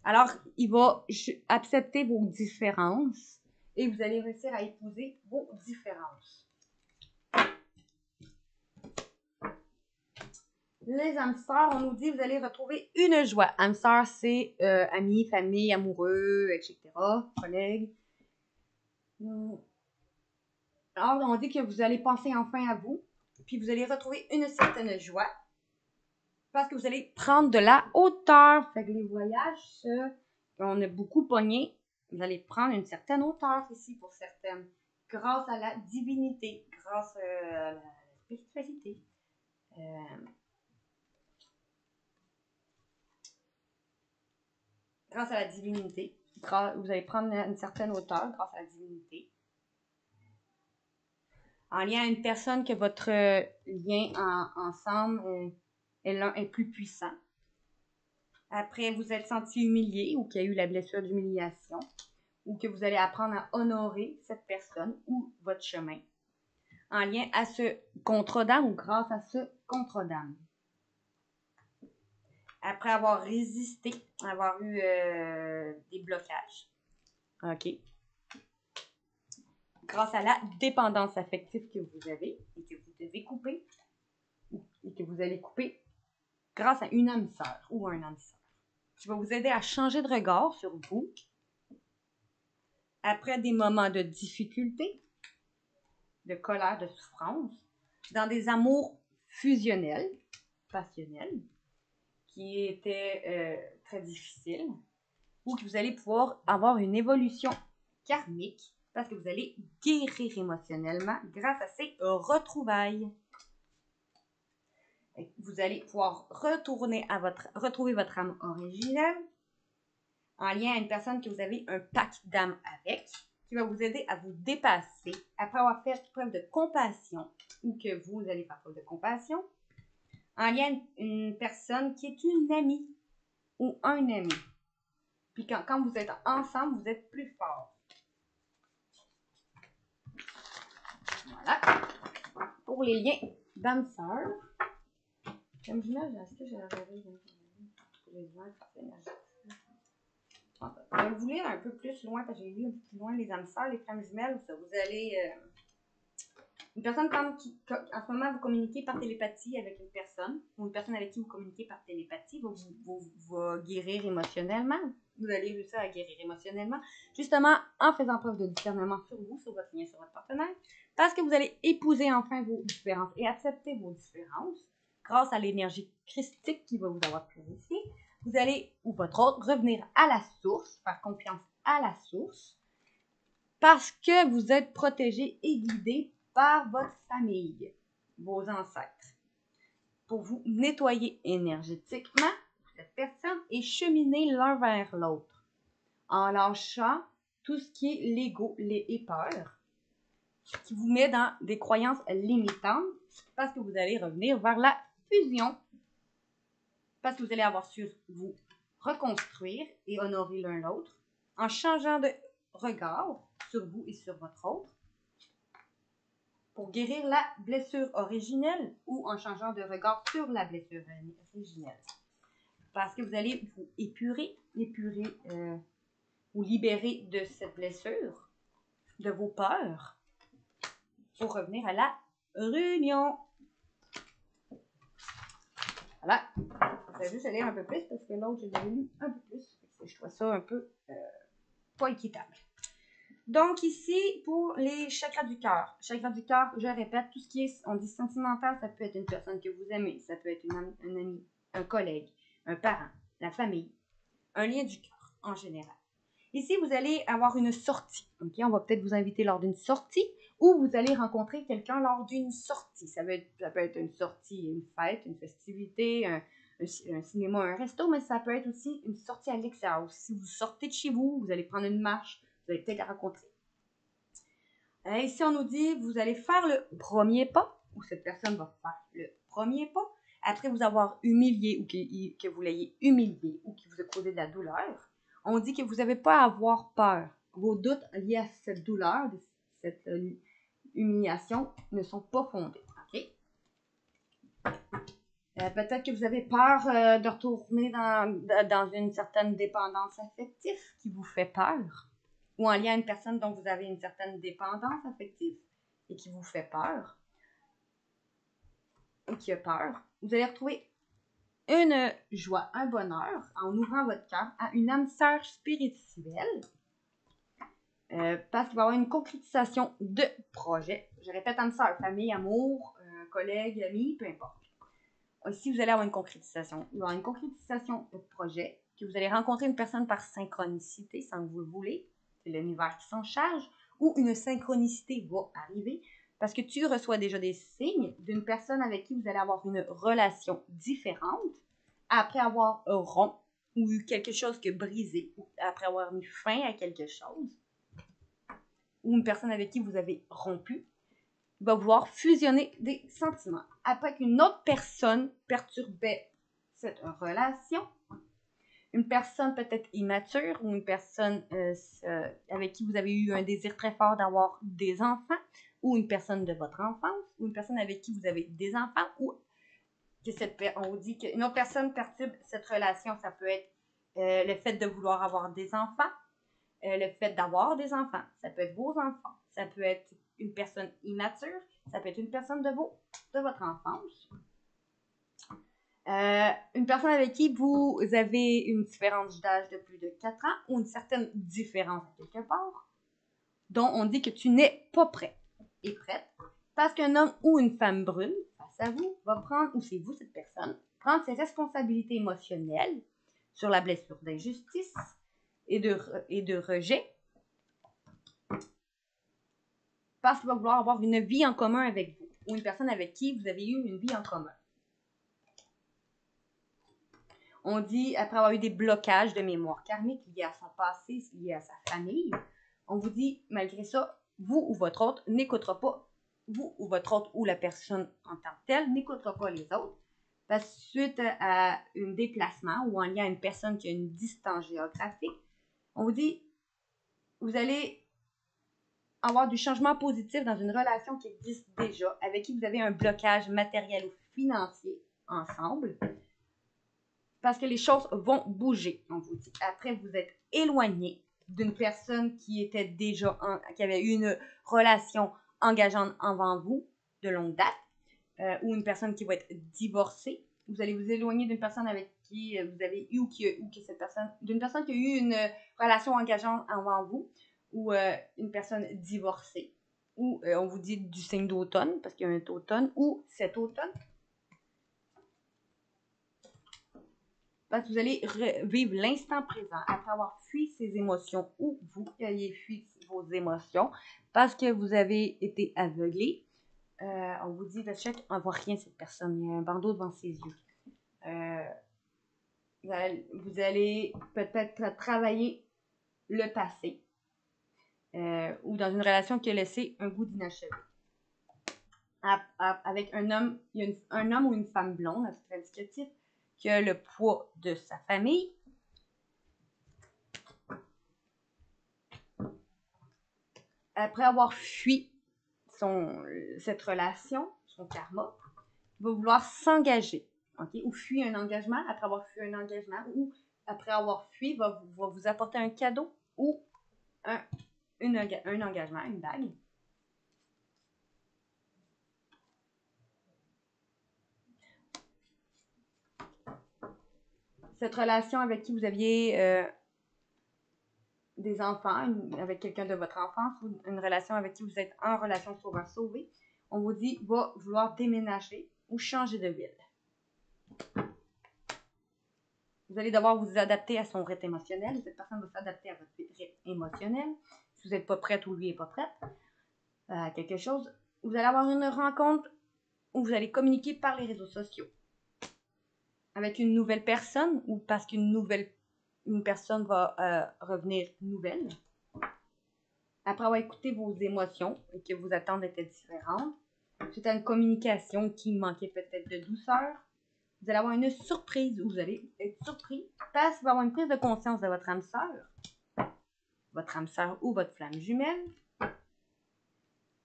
Alors, il va accepter vos différences et vous allez réussir à épouser vos différences. Les âmes sœurs, on nous dit vous allez retrouver une joie. Âmes sœurs, c'est amis, famille, amoureux, etc., collègues. Alors, on dit que vous allez penser enfin à vous, puis vous allez retrouver une certaine joie, parce que vous allez prendre de la hauteur. Fait que les voyages, on a beaucoup pogné, vous allez prendre une certaine hauteur ici pour certaines, grâce à la divinité, grâce à la spiritualité. Grâce à la divinité, vous allez prendre une certaine hauteur grâce à la divinité. En lien à une personne que votre lien ensemble est plus puissant. Après, vous êtes senti humilié ou qu'il y a eu la blessure d'humiliation, ou que vous allez apprendre à honorer cette personne ou votre chemin. En lien à ce contrat d'âme ou grâce à ce contrat d'âme. Après avoir résisté, avoir eu des blocages. OK. Grâce à la dépendance affective que vous avez et que vous devez couper, et que vous allez couper grâce à une âme sœur ou un âme sœur, qui va vous aider à changer de regard sur vous après des moments de difficulté, de colère, de souffrance, dans des amours fusionnels, passionnels, qui étaient très difficiles, ou que vous allez pouvoir avoir une évolution karmique parce que vous allez guérir émotionnellement grâce à ces retrouvailles. Vous allez pouvoir retrouver votre âme originelle en lien à une personne que vous avez un pacte d'âme avec, qui va vous aider à vous dépasser après avoir fait preuve de compassion ou que vous allez faire preuve de compassion, en lien à une personne qui est une amie ou un ami. Puis quand vous êtes ensemble, vous êtes plus fort. Voilà. Pour les liens d'âme sœur. Comme jumelle, est-ce que j'ai regardé les liens énergétiques? Je vais vous lire un peu plus loin, parce que j'ai lu un peu plus loin les âmes sœurs, les flammes jumelles, où ça vous allez. Une personne en ce moment, vous communiquez par télépathie avec une personne, ou une personne avec qui vous communiquez par télépathie va guérir émotionnellement. Vous allez réussir à guérir émotionnellement, justement en faisant preuve de discernement sur vous, sur votre lien, sur votre partenaire, parce que vous allez épouser enfin vos différences et accepter vos différences grâce à l'énergie christique qui va vous avoir purifié. Vous allez, ou votre autre, revenir à la source, faire confiance à la source, parce que vous êtes protégé et guidé par votre famille, vos ancêtres, pour vous nettoyer énergétiquement cette personne et cheminer l'un vers l'autre, en lâchant tout ce qui est l'ego et peur, qui vous met dans des croyances limitantes, parce que vous allez revenir vers la fusion, parce que vous allez avoir su vous reconstruire et honorer l'un l'autre, en changeant de regard sur vous et sur votre autre, pour guérir la blessure originelle ou en changeant de regard sur la blessure originelle. Parce que vous allez vous épurer, vous libérer de cette blessure, de vos peurs, pour revenir à la réunion. Voilà. Je vais juste aller un peu plus parce que l'autre, je l'ai lu un peu plus. Je trouve ça un peu pas équitable. Donc ici, pour les chakras du cœur. Chakras du cœur, je répète, tout ce qui est, on dit sentimental, ça peut être une personne que vous aimez, ça peut être un ami, un collègue, un parent, la famille, un lien du cœur en général. Ici, vous allez avoir une sortie. Okay? On va peut-être vous inviter lors d'une sortie ou vous allez rencontrer quelqu'un lors d'une sortie. Ça peut être une sortie, une fête, une festivité, un cinéma, un resto, mais ça peut être aussi une sortie à l'extérieur. Si vous sortez de chez vous, vous allez prendre une marche, vous allez peut-être la rencontrer. Ici, on nous dit, vous allez faire le premier pas, ou cette personne va faire le premier pas, après vous avoir humilié ou que vous l'ayez humilié ou qu'il vous a causé de la douleur. On dit que vous n'avez pas à avoir peur. Vos doutes liés à cette douleur, cette humiliation, ne sont pas fondés. Okay? Peut-être que vous avez peur de retourner dans une certaine dépendance affective qui vous fait peur. Ou en lien à une personne dont vous avez une certaine dépendance affective et qui vous fait peur. Ou qui a peur. Vous allez retrouver une joie, un bonheur en ouvrant votre cœur à une âme sœur spirituelle Parce qu'il va y avoir une concrétisation de projet. Je répète, âme sœur, famille, amour, collègues, amis, peu importe. Si vous allez avoir une concrétisation, il va y avoir une concrétisation de projet, que vous allez rencontrer une personne par synchronicité sans que vous le voulez, c'est l'univers qui s'en charge, ou une synchronicité va arriver parce que tu reçois déjà des signes d'une personne avec qui vous allez avoir une relation différente après avoir rompu ou eu quelque chose que brisé, ou après avoir mis fin à quelque chose, ou une personne avec qui vous avez rompu, va vouloir fusionner des sentiments. Après qu'une autre personne perturbait cette relation, une personne peut-être immature ou une personne avec qui vous avez eu un désir très fort d'avoir des enfants, ou une personne de votre enfance, ou une personne avec qui vous avez des enfants, ou que on vous dit qu'une autre personne perturbe cette relation. Ça peut être le fait de vouloir avoir des enfants, le fait d'avoir des enfants. Ça peut être vos enfants. Ça peut être une personne immature. Ça peut être une personne de votre enfance. Une personne avec qui vous avez une différence d'âge de plus de 4 ans ou une certaine différence quelque part, dont on dit que tu n'es pas prêt et prête, parce qu'un homme ou une femme brune, face à vous, va prendre, ou c'est vous cette personne, prendre ses responsabilités émotionnelles sur la blessure d'injustice et de rejet, parce qu'il va vouloir avoir une vie en commun avec vous, ou une personne avec qui vous avez eu une vie en commun. On dit, après avoir eu des blocages de mémoire karmique liés à son passé, liés à sa famille, on vous dit, malgré ça, vous ou votre autre n'écoutera pas, vous ou votre autre ou la personne en tant que telle n'écoutera pas les autres, parce que suite à un déplacement ou en lien à une personne qui a une distance géographique, on vous dit, vous allez avoir du changement positif dans une relation qui existe déjà, avec qui vous avez un blocage matériel ou financier ensemble, parce que les choses vont bouger, on vous dit. Après, vous êtes éloigné d'une personne qui était déjà qui avait eu une relation engageante avant vous, de longue date, ou une personne qui va être divorcée. Vous allez vous éloigner d'une personne avec qui vous avez eu d'une personne qui a eu une relation engageante avant vous, ou une personne divorcée, ou on vous dit du signe d'automne, parce qu'il y a un automne, ou cet automne. Parce que vous allez vivre l'instant présent après avoir fui ses émotions, ou vous ayez fui vos émotions parce que vous avez été aveuglé. On vous dit, on ne voit rien cette personne, il y a un bandeau devant ses yeux. Vous allez peut-être travailler le passé, ou dans une relation qui a laissé un goût d'inachevé. Avec un homme, il y a un homme ou une femme blonde, à titre indicatif, qui a le poids de sa famille. Après avoir fui cette relation, son karma, va vouloir s'engager, okay? Ou fuir un engagement, après avoir fui un engagement, ou après avoir fui, va vous apporter un cadeau ou un engagement, une bague. Cette relation avec qui vous aviez des enfants, avec quelqu'un de votre enfance, ou une relation avec qui vous êtes en relation sauveur-sauvé, on vous dit, va vouloir déménager ou changer de ville. Vous allez devoir vous adapter à son rythme émotionnel. Cette personne va s'adapter à votre rythme émotionnel. Si vous n'êtes pas prête ou lui n'est pas prête à quelque chose, vous allez avoir une rencontre où vous allez communiquer par les réseaux sociaux avec une nouvelle personne, ou parce qu'une personne va revenir nouvelle. Après avoir écouté vos émotions et que vos attentes étaient différentes, c'était une communication qui manquait peut-être de douceur, vous allez avoir une surprise où vous allez être surpris parce qu'il va y avoir une prise de conscience de votre âme sœur ou votre flamme jumelle.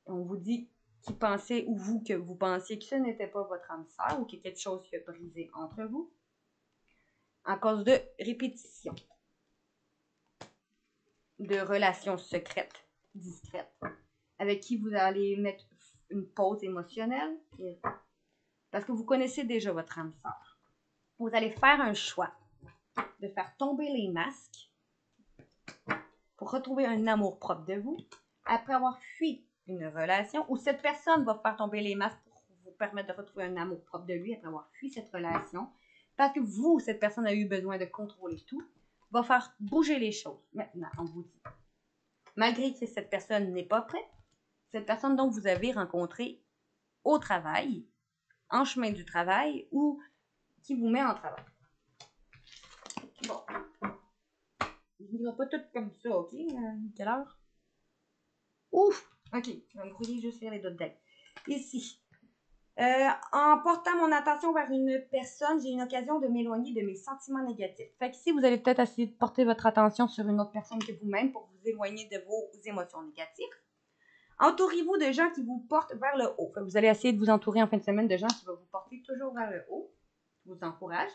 On vous dit que vous pensiez que ce n'était pas votre âme sœur, ou qu'il y a quelque chose qui a brisé entre vous en cause de répétition, de relations secrètes, discrètes, avec qui vous allez mettre une pause émotionnelle, parce que vous connaissez déjà votre âme sœur. Vous allez faire un choix de faire tomber les masques pour retrouver un amour propre de vous, après avoir fui une relation, ou cette personne va faire tomber les masques pour vous permettre de retrouver un amour propre de lui après avoir fui cette relation, parce que vous, cette personne a eu besoin de contrôler tout, va faire bouger les choses. Maintenant, on vous dit, malgré que cette personne n'est pas prête, cette personne dont vous avez rencontré au travail, en chemin du travail, ou qui vous met en travail. Bon. Je ne dirai pas tout comme ça, ok? Quelle heure? Ouf! Ok, je vais me brouiller juste faire les doigts de deck. Ici. En portant mon attention vers une personne, j'ai une occasion de m'éloigner de mes sentiments négatifs. Fait qu'ici, vous allez peut-être essayer de porter votre attention sur une autre personne que vous-même pour vous éloigner de vos émotions négatives. Entourez-vous de gens qui vous portent vers le haut. Fait que vous allez essayer de vous entourer en fin de semaine de gens qui vont vous porter toujours vers le haut. Je vous encourage.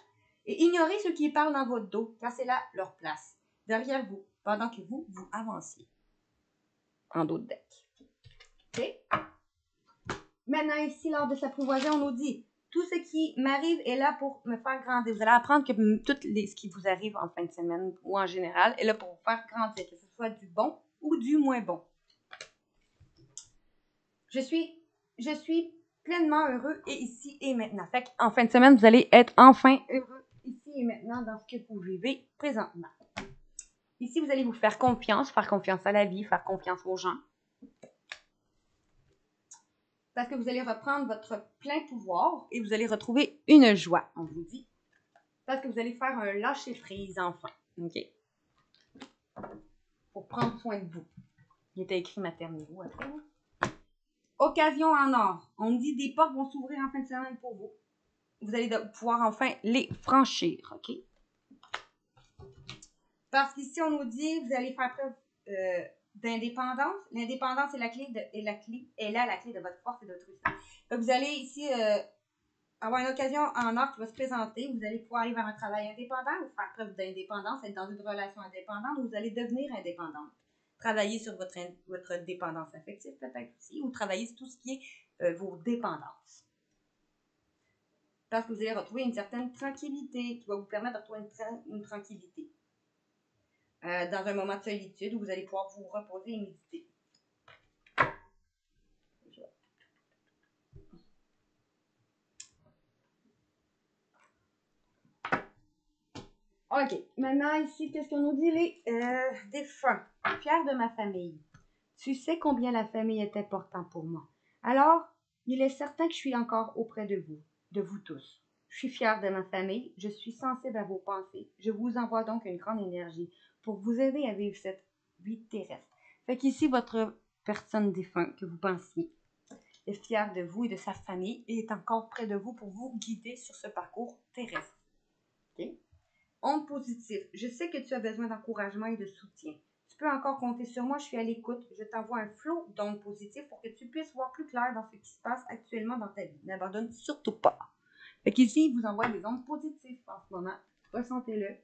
Et ignorez ceux qui parlent dans votre dos, car c'est là leur place, derrière vous, pendant que vous avancez. En dos de deck. OK? Maintenant, ici, lors de s'apprivoiser, on nous dit tout ce qui m'arrive est là pour me faire grandir. Vous allez apprendre que ce qui vous arrive en fin de semaine ou en général est là pour vous faire grandir, que ce soit du bon ou du moins bon. Je suis pleinement heureux et ici et maintenant. Fait qu'en fin de semaine, vous allez être enfin heureux ici et maintenant dans ce que vous vivez présentement. Ici, vous allez vous faire confiance à la vie, faire confiance aux gens. Parce que vous allez reprendre votre plein pouvoir et vous allez retrouver une joie, on vous dit. Parce que vous allez faire un lâcher-prise enfin. OK? Pour prendre soin de vous. Il était écrit maternez-vous après. Occasion en or. On dit des portes vont s'ouvrir en fin de semaine pour vous. Vous allez pouvoir enfin les franchir. OK? Parce qu'ici, on nous dit vous allez faire preuve d'indépendance. L'indépendance est la clé de votre force et de votre réussite. Vous allez ici avoir une occasion en or qui va se présenter. Vous allez pouvoir aller vers un travail indépendant ou faire preuve d'indépendance, être dans une relation indépendante ou vous allez devenir indépendante. Travailler sur votre dépendance affective peut-être aussi ou travailler sur tout ce qui est vos dépendances. Parce que vous allez retrouver une certaine tranquillité qui va vous permettre de retrouver une tranquillité. Dans un moment de solitude où vous allez pouvoir vous reposer et méditer. OK. Maintenant, ici, qu'est-ce qu'on nous dit? Les défunts. Fiers de ma famille. Tu sais combien la famille est importante pour moi. Alors, il est certain que je suis encore auprès de vous tous. Je suis fière de ma famille. Je suis sensible à vos pensées. Je vous envoie donc une grande énergie pour vous aider à vivre cette vie terrestre. Fait qu'ici, votre personne défunte que vous pensiez est fière de vous et de sa famille et est encore près de vous pour vous guider sur ce parcours terrestre. OK? Onde positive. Je sais que tu as besoin d'encouragement et de soutien. Tu peux encore compter sur moi, je suis à l'écoute. Je t'envoie un flot d'ondes positives pour que tu puisses voir plus clair dans ce qui se passe actuellement dans ta vie. N'abandonne surtout pas. Fait qu'ici, il vous envoie des ondes positives en ce moment. Ressentez-le.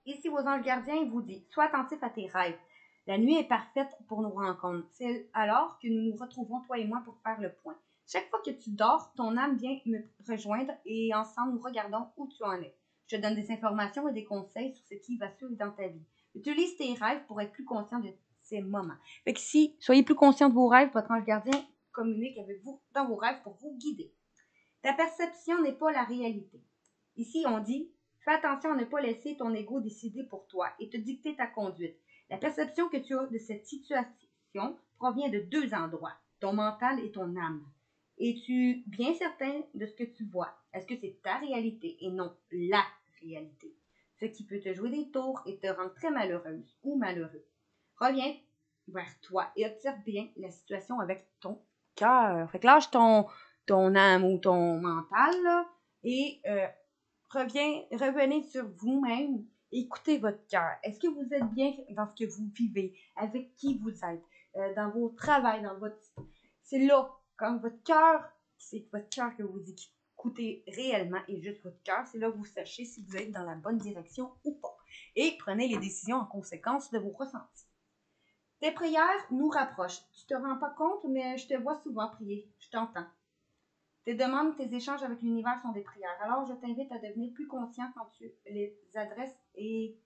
Ici, vos anges gardiens, il vous dit, sois attentif à tes rêves. La nuit est parfaite pour nos rencontres. C'est alors que nous nous retrouvons, toi et moi, pour faire le point. Chaque fois que tu dors, ton âme vient me rejoindre et ensemble, nous regardons où tu en es. Je te donne des informations et des conseils sur ce qui va suivre dans ta vie. Utilise tes rêves pour être plus conscient de ces moments. Fait que si, soyez plus conscient de vos rêves, votre ange gardien communique avec vous dans vos rêves pour vous guider. Ta perception n'est pas la réalité. Ici, on dit, fais attention à ne pas laisser ton ego décider pour toi et te dicter ta conduite. La perception que tu as de cette situation provient de deux endroits, ton mental et ton âme. Es-tu bien certain de ce que tu vois? Est-ce que c'est ta réalité et non la réalité? Ce qui peut te jouer des tours et te rendre très malheureuse ou malheureux. Reviens vers toi et observe bien la situation avec ton cœur. Fait que lâche ton âme ou ton mental là, et revenez sur vous-même. Écoutez votre cœur. Est-ce que vous êtes bien dans ce que vous vivez? Avec qui vous êtes? Dans vos travails, dans votre... C'est là, quand votre cœur, c'est votre cœur que vous écoutez réellement et juste votre cœur, c'est là que vous sachez si vous êtes dans la bonne direction ou pas. Et prenez les décisions en conséquence de vos ressentis. Tes prières nous rapprochent. Tu te rends pas compte, mais je te vois souvent prier. Je t'entends. Tes demandes, tes échanges avec l'univers sont des prières. Alors, je t'invite à devenir plus conscient quand tu les adresses et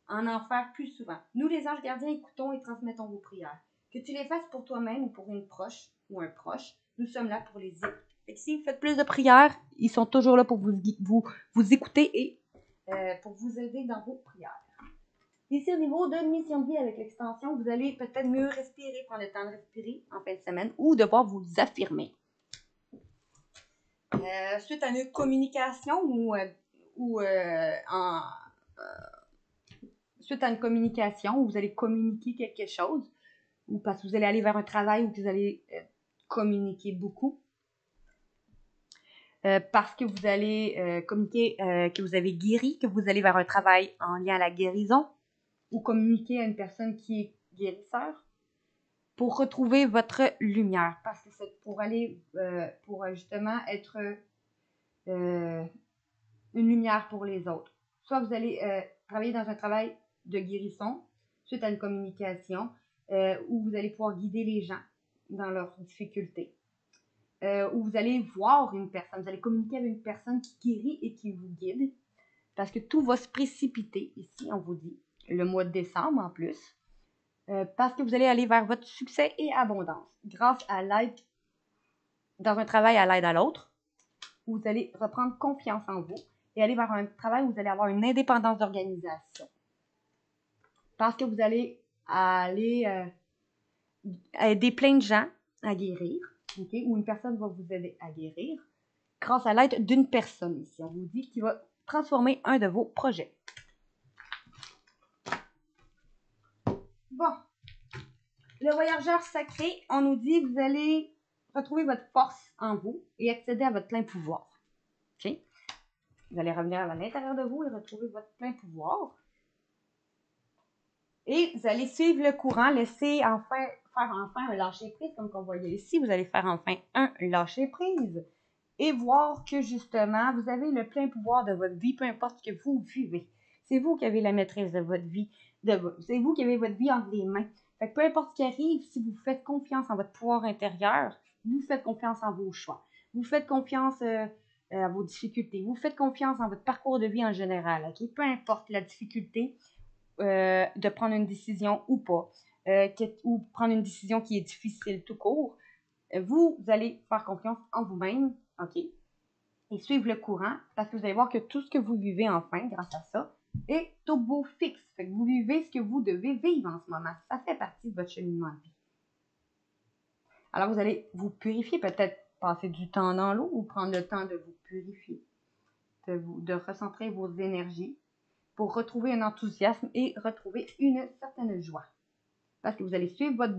en faire plus souvent. Nous, les anges gardiens, écoutons et transmettons vos prières. Que tu les fasses pour toi-même ou pour une proche ou un proche, nous sommes là pour les écouter. Fait que si vous faites plus de prières, ils sont toujours là pour vous écouter et pour vous aider dans vos prières. Ici, au niveau de mission de vie avec l'extension, vous allez peut-être mieux respirer, prendre le temps de respirer en fin de semaine ou devoir vous affirmer. Suite à une communication suite à une communication où vous allez communiquer quelque chose, ou parce que vous allez aller vers un travail où vous allez communiquer beaucoup, parce que vous allez communiquer que vous avez guéri, que vous allez vers un travail en lien à la guérison, ou communiquer à une personne qui est guérisseur, pour retrouver votre lumière, parce que c'est pour justement être une lumière pour les autres. Soit vous allez travailler dans un travail de guérison, suite à une communication, où vous allez pouvoir guider les gens dans leurs difficultés. Où vous allez voir une personne, vous allez communiquer avec une personne qui guérit et qui vous guide, parce que tout va se précipiter ici, on vous dit, le mois de décembre en plus, parce que vous allez aller vers votre succès et abondance, grâce à l'aide, dans un travail à l'aide à l'autre, où vous allez reprendre confiance en vous et aller vers un travail où vous allez avoir une indépendance d'organisation. Parce que vous allez aller aider plein de gens à guérir, okay? Ou une personne va vous aider à guérir grâce à l'aide d'une personne ici. On vous dit qu'il va transformer un de vos projets. Bon. Le voyageur sacré, on nous dit que vous allez retrouver votre force en vous et accéder à votre plein pouvoir. Okay? Vous allez revenir à l'intérieur de vous et retrouver votre plein pouvoir. Et vous allez suivre le courant, faire enfin un lâcher-prise, comme qu'on voyait ici. Vous allez faire enfin un lâcher-prise et voir que justement, vous avez le plein pouvoir de votre vie, peu importe ce que vous vivez. C'est vous qui avez la maîtrise de votre vie. C'est vous qui avez votre vie entre les mains. Fait que peu importe ce qui arrive, si vous faites confiance en votre pouvoir intérieur, vous faites confiance en vos choix. Vous faites confiance à vos difficultés. Vous faites confiance en votre parcours de vie en général. Okay? Peu importe la difficulté, de prendre une décision ou pas, ou prendre une décision qui est difficile tout court, vous allez faire confiance en vous-même, ok, et suivre le courant, parce que vous allez voir que tout ce que vous vivez enfin, grâce à ça, est au beau fixe. Fait que vous vivez ce que vous devez vivre en ce moment. Ça fait partie de votre cheminement de vie. Alors, vous allez vous purifier, peut-être passer du temps dans l'eau ou prendre le temps de vous purifier, de recentrer vos énergies, pour retrouver un enthousiasme et retrouver une certaine joie. Parce que vous allez suivre votre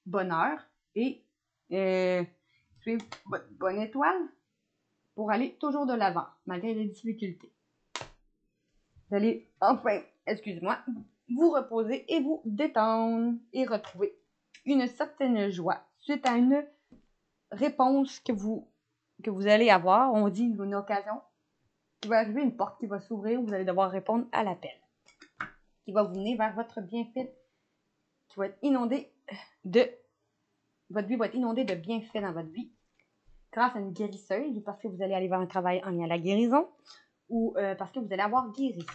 bonheur et suivre votre bonne étoile pour aller toujours de l'avant, malgré les difficultés. Vous allez enfin, vous reposer et vous détendre et retrouver une certaine joie suite à une réponse que vous allez avoir. On dit une occasion qui va arriver, une porte qui va s'ouvrir, vous allez devoir répondre à l'appel qui va vous mener vers votre bienfait, qui va être inondé de... Votre vie va être inondée de bienfaits dans votre vie grâce à une guérisseuse ou parce que vous allez aller vers un travail en lien à la guérison ou parce que vous allez avoir guéri.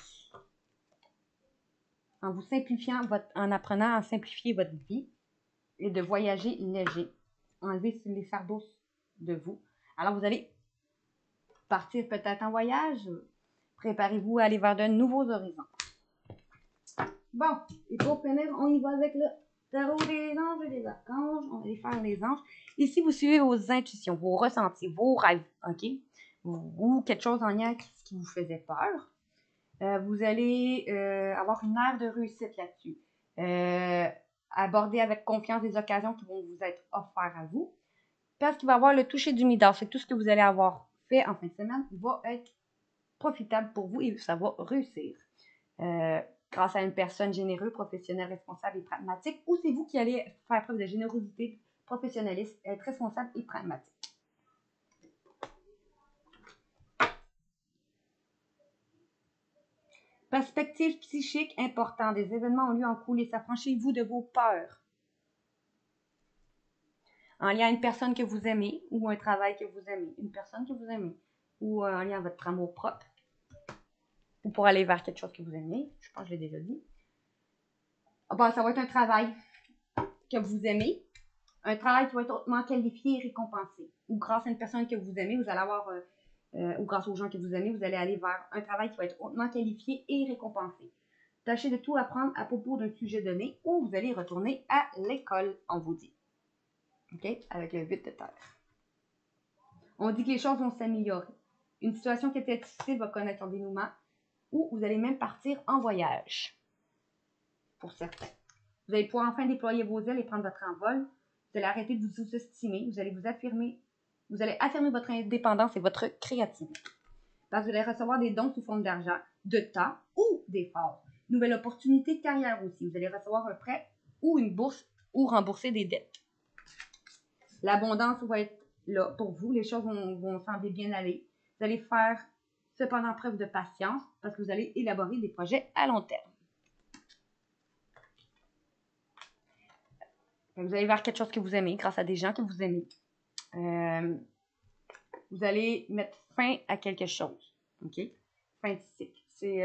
En vous simplifiant, en apprenant à simplifier votre vie et de voyager léger, enlever les fardeaux de vous. Alors vous allez partir peut-être en voyage, préparez-vous à aller vers de nouveaux horizons. Bon, et pour finir, on y va avec le tarot des anges et des archanges. On va aller faire les anges. Ici, vous suivez vos intuitions, vos ressentis, vos rêves, ok? Ou quelque chose en lien avec ce qui vous faisait peur. Vous allez avoir une ère de réussite là-dessus. Aborder avec confiance des occasions qui vont vous être offertes à vous. Parce qu'il va y avoir le toucher du Midas. C'est tout ce que vous allez avoir fait en fin de semaine va être profitable pour vous et ça va réussir. Grâce à une personne généreuse, professionnelle, responsable et pragmatique, ou c'est vous qui allez faire preuve de générosité, professionnalisme, être responsable et pragmatique. Perspective psychique importante. Des événements ont lieu en coulée. S'affranchez-vous de vos peurs. En lien à une personne que vous aimez ou un travail que vous aimez. Une personne que vous aimez. Ou en lien à votre amour propre. ou pour aller vers quelque chose que vous aimez. Je pense que je l'ai déjà dit. Bon, ça va être un travail que vous aimez. Un travail qui va être hautement qualifié et récompensé. Ou grâce à une personne que vous aimez, vous allez avoir, ou grâce aux gens que vous aimez, vous allez aller vers un travail qui va être hautement qualifié et récompensé. Tâchez de tout apprendre à propos d'un sujet donné ou vous allez retourner à l'école, on vous dit. OK? Avec le 8 de terre. On dit que les choses vont s'améliorer. Une situation qui était difficile va connaître un dénouement ou vous allez même partir en voyage. Pour certains. Vous allez pouvoir enfin déployer vos ailes et prendre votre envol. Vous allez arrêter de vous sous-estimer. Vous allez affirmer votre indépendance et votre créativité. Parce que vous allez recevoir des dons sous forme d'argent, de temps ou d'efforts. Nouvelle opportunité de carrière aussi. Vous allez recevoir un prêt ou une bourse ou rembourser des dettes. L'abondance va être là pour vous. Les choses vont sembler bien aller. Vous allez faire cependant preuve de patience parce que vous allez élaborer des projets à long terme. Vous allez vers quelque chose que vous aimez grâce à des gens que vous aimez. Vous allez mettre fin à quelque chose. OK? Fin de cycle. C'est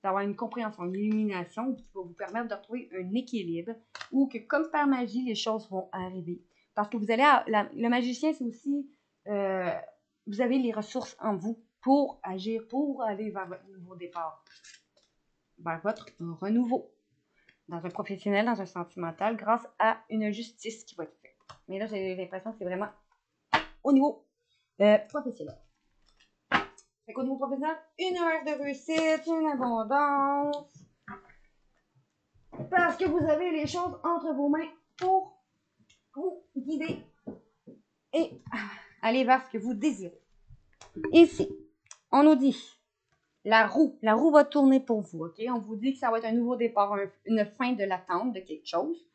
d'avoir une compréhension, une illumination qui va vous permettre de retrouver un équilibre ou que comme par magie, les choses vont arriver. Parce que vous allez le magicien, c'est aussi vous avez les ressources en vous pour agir, pour aller vers votre nouveau départ. Vers votre renouveau. Dans un professionnel, dans un sentimental, grâce à une justice qui va être faite. Mais là, j'ai l'impression que c'est vraiment au niveau professionnel. Fait qu'au niveau professionnel, une heure de réussite, une abondance. Parce que vous avez les choses entre vos mains pour vous guider et aller vers ce que vous désirez. Ici, on nous dit la roue va tourner pour vous. OK? On vous dit que ça va être un nouveau départ, une fin de l'attente de quelque chose.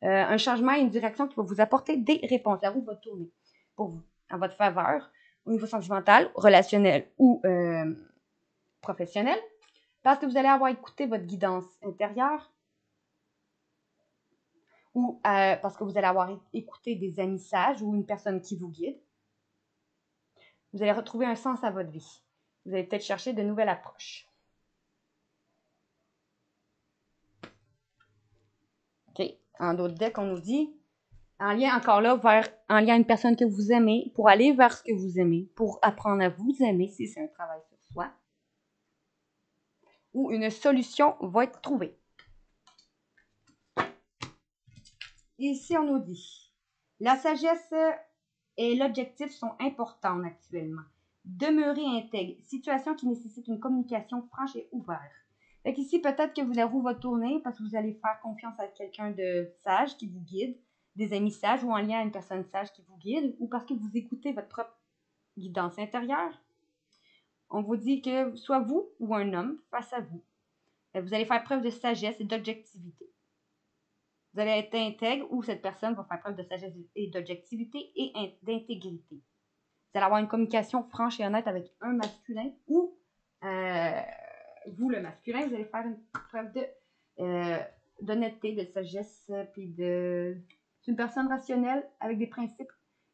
Un changement et une direction qui va vous apporter des réponses. La roue va tourner pour vous, en votre faveur, au niveau sentimental, relationnel ou professionnel, parce que vous allez avoir écouté votre guidance intérieure ou parce que vous allez avoir écouté des amis sages ou une personne qui vous guide. Vous allez retrouver un sens à votre vie. Vous allez peut-être chercher de nouvelles approches. OK. En d'autres decks, on nous dit en lien encore là en lien à une personne que vous aimez, pour aller vers ce que vous aimez, pour apprendre à vous aimer si c'est un travail sur soi, ou une solution va être trouvée. Ici, on nous dit la sagesse et l'objectif sont importants actuellement. Demeurez intègre, situation qui nécessite une communication franche et ouverte. Fait qu'ici, peut-être que la roue va tourner parce que vous allez faire confiance à quelqu'un de sage qui vous guide, des amis sages ou en lien à une personne sage qui vous guide, ou parce que vous écoutez votre propre guidance intérieure. On vous dit que soit vous ou un homme face à vous. Vous allez faire preuve de sagesse et d'objectivité. Vous allez être intègre ou cette personne va faire preuve de sagesse et d'objectivité et d'intégrité. Vous allez avoir une communication franche et honnête avec un masculin ou vous, le masculin, vous allez faire une preuve d'honnêteté, de sagesse, puis c'est une personne rationnelle avec des principes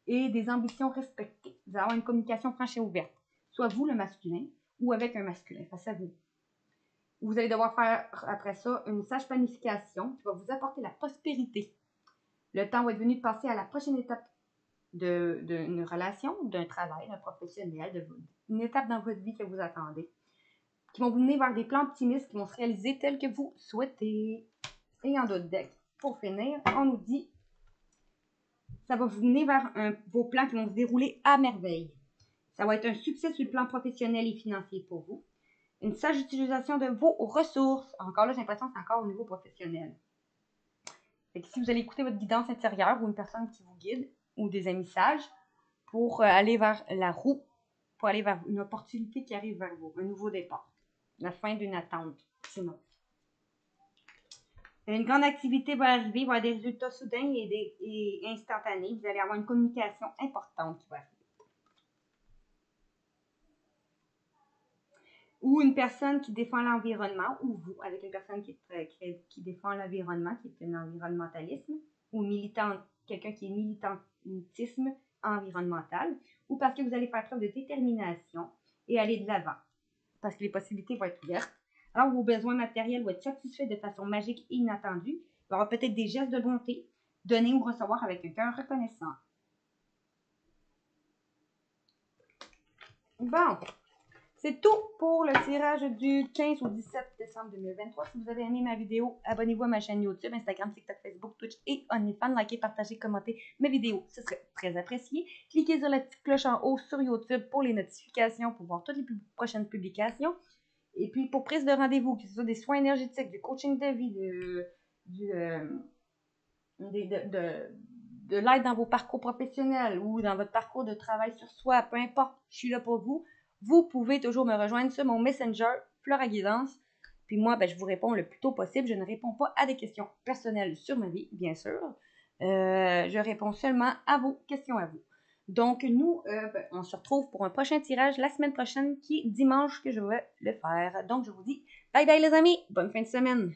et des ambitions respectées. Vous allez avoir une communication franche et ouverte. Soit vous, le masculin, ou avec un masculin face à vous. Vous allez devoir faire après ça une sage planification qui va vous apporter la prospérité. Le temps va être venu de passer à la prochaine étape d'une relation, d'un travail, d'un professionnel, d'une étape dans votre vie que vous attendez, qui vont vous mener vers des plans optimistes qui vont se réaliser tels que vous souhaitez. Et en d'autres decks, pour finir, on nous dit ça va vous mener vers vos plans qui vont se dérouler à merveille. Ça va être un succès sur le plan professionnel et financier pour vous. Une sage utilisation de vos ressources. Encore là, j'ai l'impression que c'est encore au niveau professionnel. Fait que si vous allez écouter votre guidance intérieure ou une personne qui vous guide ou des amis sages pour aller vers la roue, pour aller vers une opportunité qui arrive vers vous, un nouveau départ, la fin d'une attente, sinon. Une grande activité va arriver, il va y avoir des résultats soudains et instantanés. Vous allez avoir une communication importante qui va arriver. Ou une personne qui défend l'environnement, ou vous, avec une personne qui défend l'environnement, qui est un environnementalisme, ou quelqu'un qui est militantisme environnemental, ou parce que vous allez faire preuve de détermination et aller de l'avant parce que les possibilités vont être ouvertes. Alors, vos besoins matériels vont être satisfaits de façon magique et inattendue. Il va y avoir peut-être des gestes de bonté, donner ou recevoir avec un cœur reconnaissant. Bon, c'est tout pour le tirage du 15 au 17 décembre 2023. Si vous avez aimé ma vidéo, abonnez-vous à ma chaîne YouTube, Instagram, TikTok, Facebook, Twitch et OnlyFans. Likez, partagez, commentez mes vidéos, ce serait très apprécié. Cliquez sur la petite cloche en haut sur YouTube pour les notifications, pour voir toutes les prochaines publications. Et puis, pour prise de rendez-vous, que ce soit des soins énergétiques, du coaching de vie, de l'aide dans vos parcours professionnels ou dans votre parcours de travail sur soi, peu importe, je suis là pour vous. Vous pouvez toujours me rejoindre sur mon Messenger, Flora Guidance. Puis moi, je vous réponds le plus tôt possible. Je ne réponds pas à des questions personnelles sur ma vie, bien sûr. Je réponds seulement à vos questions à vous. Donc, nous, on se retrouve pour un prochain tirage la semaine prochaine, qui est dimanche que je vais le faire. Donc, je vous dis bye bye les amis, bonne fin de semaine.